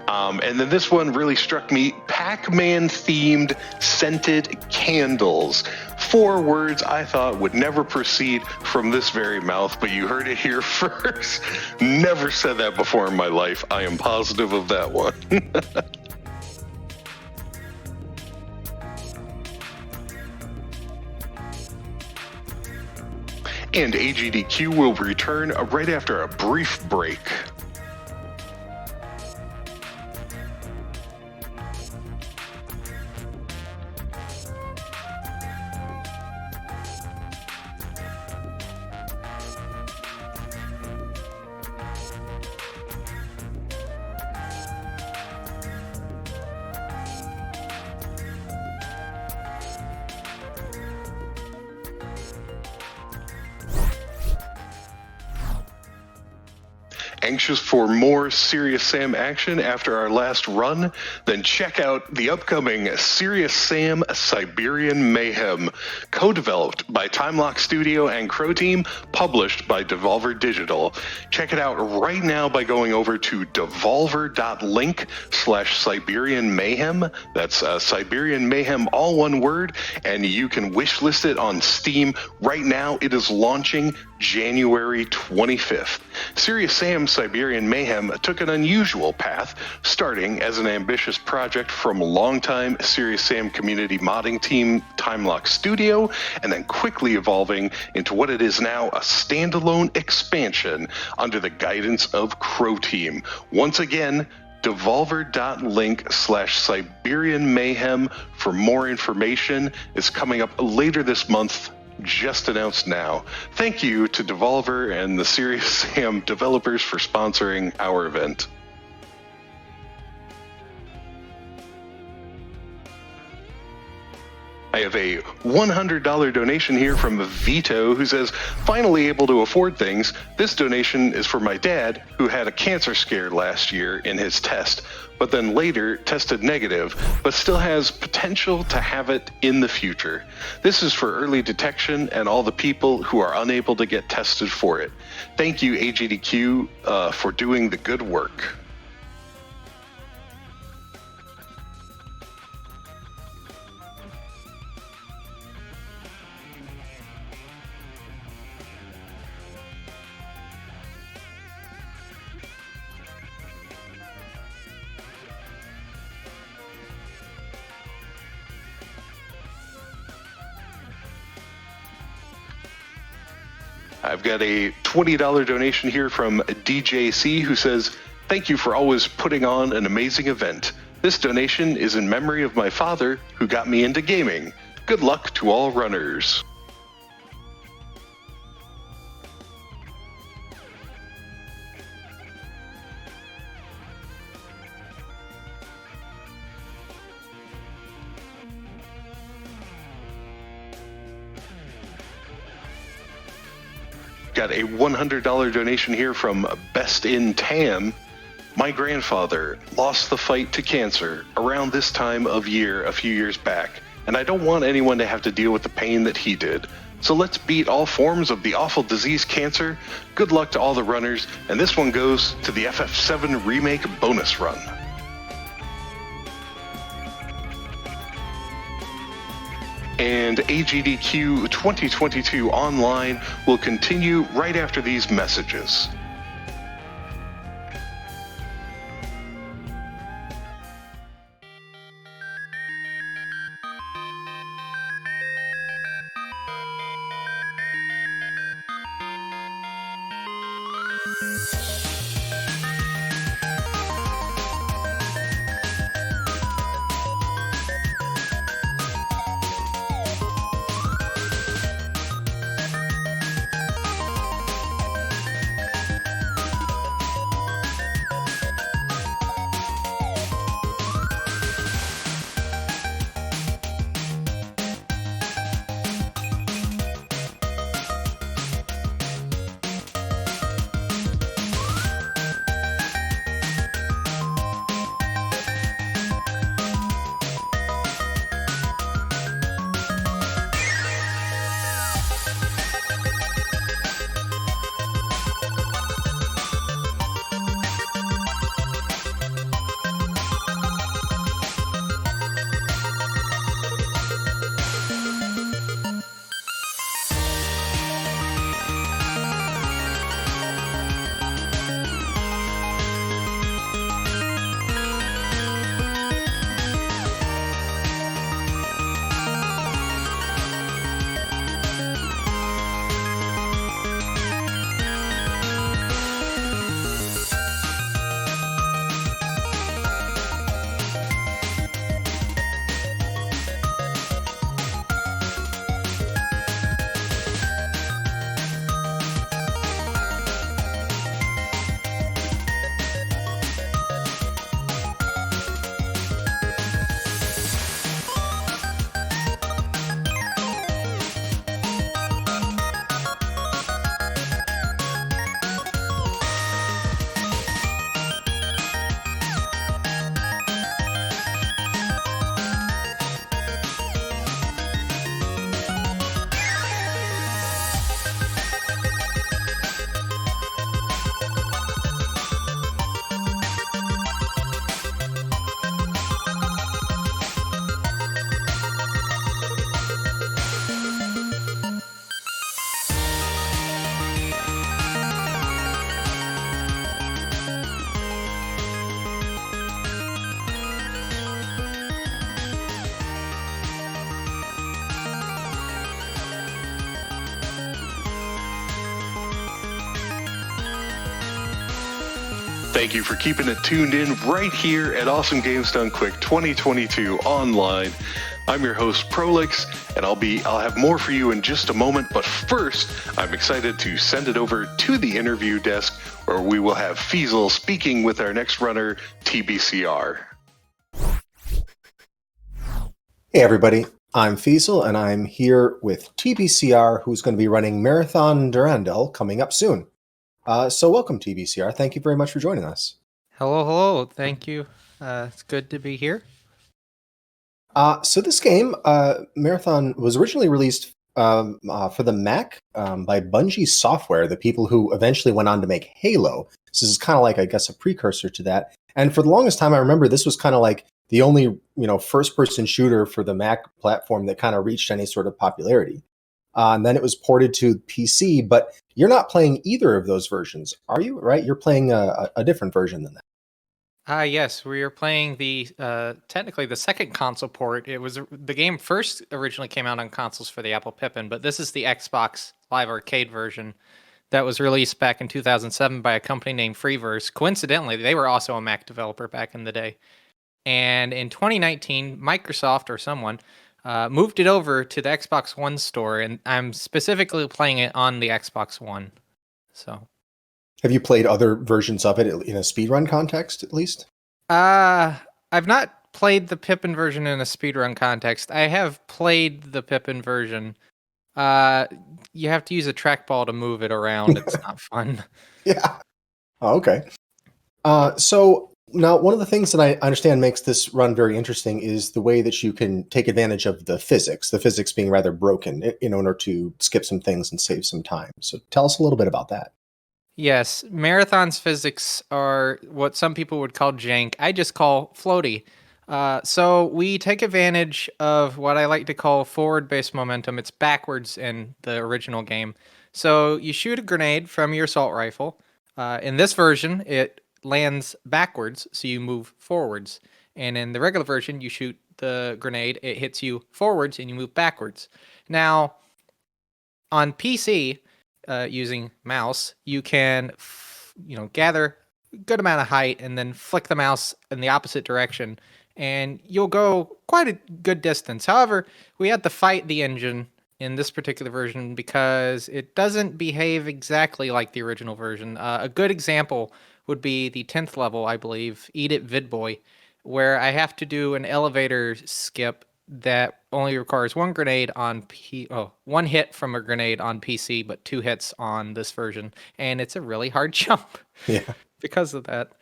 And then this one really struck me. Pac-Man themed scented candles. 4 words I thought would never proceed from this very mouth, but you heard it here first. Never said that before in my life. I am positive of that one. And AGDQ will return right after a brief break. Anxious for more Serious Sam action after our last run? Then check out the upcoming Serious Sam Siberian Mayhem, co-developed by Timelock Studio and Crow Team, published by Devolver Digital. Check it out right now by going over to devolver.link/Siberian Mayhem. That's Siberian Mayhem, all one word, and you can wishlist it on Steam. Right now, it is launching January 25th. Serious Sam Siberian Mayhem took an unusual path, starting as an ambitious project from longtime Serious Sam community modding team Timelock Studio, and then quickly evolving into what it is now, a standalone expansion under the guidance of Crow Team. Once again, devolver.link/Siberian Mayhem for more information. Is coming up later this month, just announced now. Thank you to Devolver and the Serious Sam developers for sponsoring our event. I have a $100 donation here from Vito, who says, finally able to afford things. This donation is for my dad, who had a cancer scare last year in his test, but then later tested negative, but still has potential to have it in the future. This is for early detection and all the people who are unable to get tested for it. Thank you, AGDQ, for doing the good work. I've got a $20 donation here from DJC, who says, thank you for always putting on an amazing event. This donation is in memory of my father, who got me into gaming. Good luck to all runners. Got a $100 donation here from Best in Tam. My grandfather lost the fight to cancer around this time of year a few years back, and I don't want anyone to have to deal with the pain that he did. So let's beat all forms of the awful disease cancer. Good luck to all the runners, and this one goes to the FF7 Remake bonus run. And AGDQ 2022 Online will continue right after these messages. Thank you for keeping it tuned in right here at Awesome Games Done Quick 2022 online. I'm your host Prolix, and I'll have more for you in just a moment, but first, I'm excited to send it over to the interview desk where we will have Feasel speaking with our next runner, TBCR. Hey everybody, I'm Feasel, and I'm here with TBCR, who's going to be running Marathon Durandal coming up soon. So welcome, TBCR. Thank you very much for joining us. Hello. Thank you. It's good to be here. So this game, Marathon, was originally released for the Mac by Bungie Software, the people who eventually went on to make Halo. This is kind of like, I guess, a precursor to that. And for the longest time, I remember this was kind of like the only, first-person shooter for the Mac platform that kind of reached any sort of popularity. And then it was ported to PC, but you're not playing either of those versions, are you? Right? You're playing a different version than that. Yes, we are playing the technically the second console port. It was the game first originally came out on consoles for the Apple Pippin, but this is the Xbox Live Arcade version that was released back in 2007 by a company named Freeverse. Coincidentally, they were also a Mac developer back in the day. And in 2019, Microsoft or someone moved it over to the Xbox One store, and I'm specifically playing it on the Xbox One. So, have you played other versions of it in a speedrun context, at least? I've not played the Pippin version in a speedrun context. I have played the Pippin version. You have to use a trackball to move it around. It's not fun. Yeah. Oh, okay. So now, one of the things that I understand makes this run very interesting is the way that you can take advantage of the physics being rather broken in order to skip some things and save some time. So tell us a little bit about that. Yes, Marathon's physics are what some people would call jank. I just call floaty. So we take advantage of what I like to call forward-based momentum. It's backwards in the original game. So you shoot a grenade from your assault rifle. In this version, it lands backwards, so you move forwards. And in the regular version, you shoot the grenade, it hits you forwards, and you move backwards. Now, on PC, using mouse, you can, gather a good amount of height and then flick the mouse in the opposite direction, and you'll go quite a good distance. However, we had to fight the engine in this particular version because it doesn't behave exactly like the original version. A good example would be the 10th level, I believe, Eat It Vidboy, where I have to do an elevator skip that only requires one grenade on one hit from a grenade on PC, but 2 hits on this version, and it's a really hard jump. Yeah. Because of that.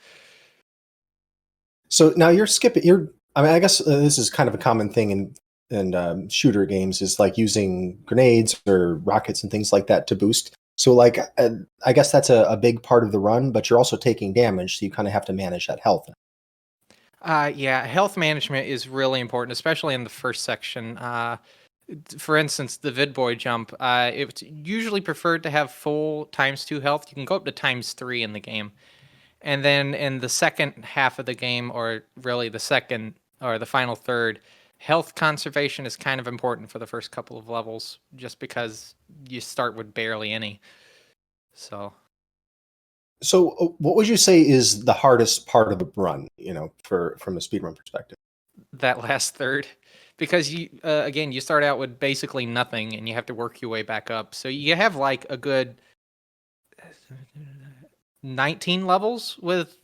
So now you're skipping. I guess this is kind of a common thing in shooter games, is like using grenades or rockets and things like that to boost. So like, I guess that's a big part of the run, but you're also taking damage, so you kind of have to manage that health. Yeah, health management is really important, especially in the first section. For instance, the Vidboy jump, it's usually preferred to have full ×2 health. You can go up to ×3 in the game. And then in the second half of the game, or really the second or the final third, health conservation is kind of important for the first couple of levels, just because you start with barely any. So what would you say is the hardest part of the run, from a speedrun perspective? That last third, because you again, you start out with basically nothing and you have to work your way back up. So you have like a good 19 levels with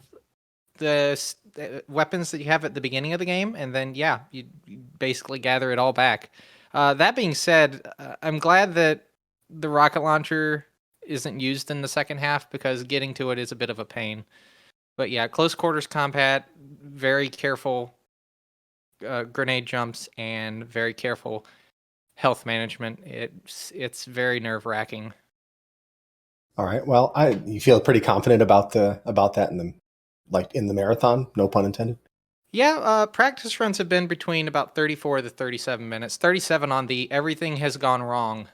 the weapons that you have at the beginning of the game, and then you basically gather it all back. That being said, I'm glad that the rocket launcher isn't used in the second half, because getting to it is a bit of a pain. But yeah, close quarters combat, very careful grenade jumps, and very careful health management. It's very nerve-wracking. All right. Well, you feel pretty confident about that in the marathon, no pun intended. Yeah, practice runs have been between about 34 to 37 minutes. 37 on the everything has gone wrong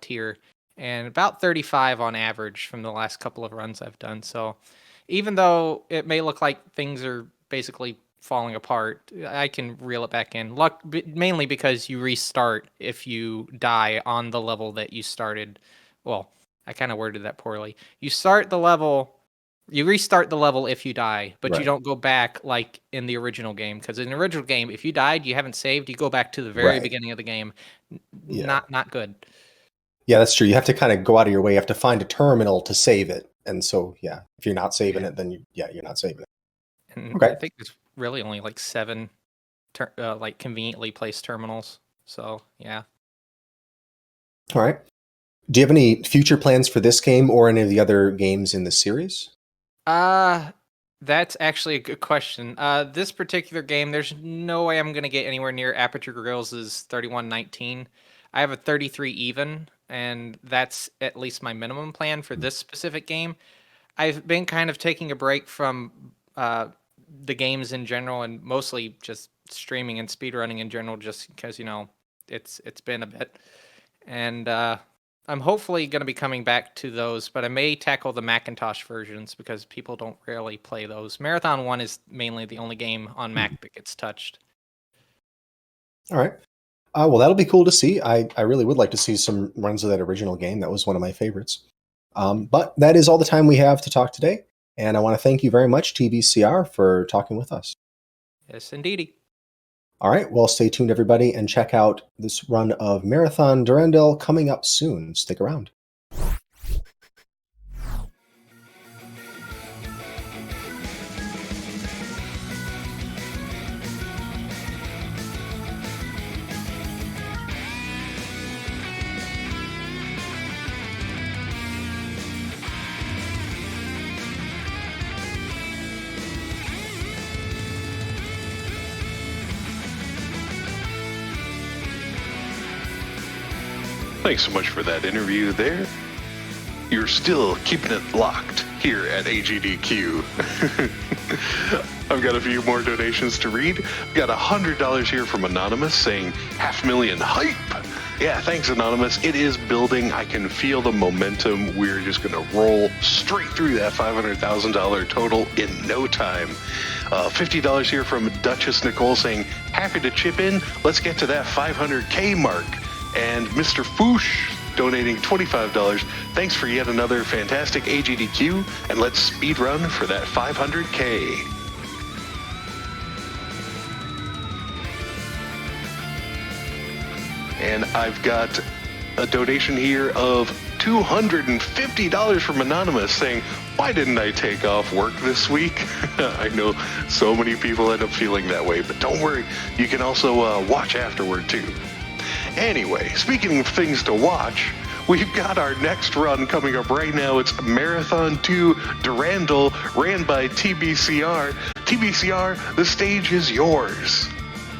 tier, and about 35 on average from the last couple of runs I've done. So even though it may look like things are basically falling apart, I can reel it back in. Mainly because you restart if you die on the level that you started. Well, I kind of worded that poorly. You start the level You restart the level if you die, but you Right. don't go back like in the original game. Because in the original game, if you died, you haven't saved, you go back to the very Right. beginning of the game. Yeah. Not good. Yeah, that's true. You have to kind of go out of your way. You have to find a terminal to save it. And so, yeah, if you're not saving it, then you're not saving it. And Okay. I think there's really only like 7 like conveniently placed terminals. So yeah. All right. Do you have any future plans for this game or any of the other games in the series? That's actually a good question. This particular game, there's no way I'm gonna get anywhere near Aperture Grills' 3119. I have a 33 even, and that's at least my minimum plan for this specific game. I've been kind of taking a break from the games in general, and mostly just streaming and speedrunning in general, just because it's been a bit, and I'm hopefully going to be coming back to those, but I may tackle the Macintosh versions because people don't rarely play those. Marathon 1 is mainly the only game on Mac that gets touched. All right. Well, that'll be cool to see. I really would like to see some runs of that original game. That was one of my favorites. But that is all the time we have to talk today. And I want to thank you very much, tbcr, for talking with us. Yes, indeedy. All right. Well, stay tuned, everybody, and check out this run of Marathon Durandal coming up soon. Stick around. Thanks so much for that interview there. You're still keeping it locked here at AGDQ. I've got a few more donations to read. I've got $100 here from Anonymous saying 500,000 hype. Yeah, thanks, Anonymous. It is building. I can feel the momentum. We're just going to roll straight through that $500,000 total in no time. $50 here from Duchess Nicole saying, happy to chip in. Let's get to that 500K mark. And Mr. Foosh donating $25. Thanks for yet another fantastic AGDQ, and let's speed run for that 500K. And I've got a donation here of $250 from Anonymous saying, why didn't I take off work this week? I know so many people end up feeling that way, but don't worry. You can also watch afterward, too. Anyway, speaking of things to watch, we've got our next run coming up right now. It's Marathon 2 Durandal, ran by TBCR. TBCR, the stage is yours.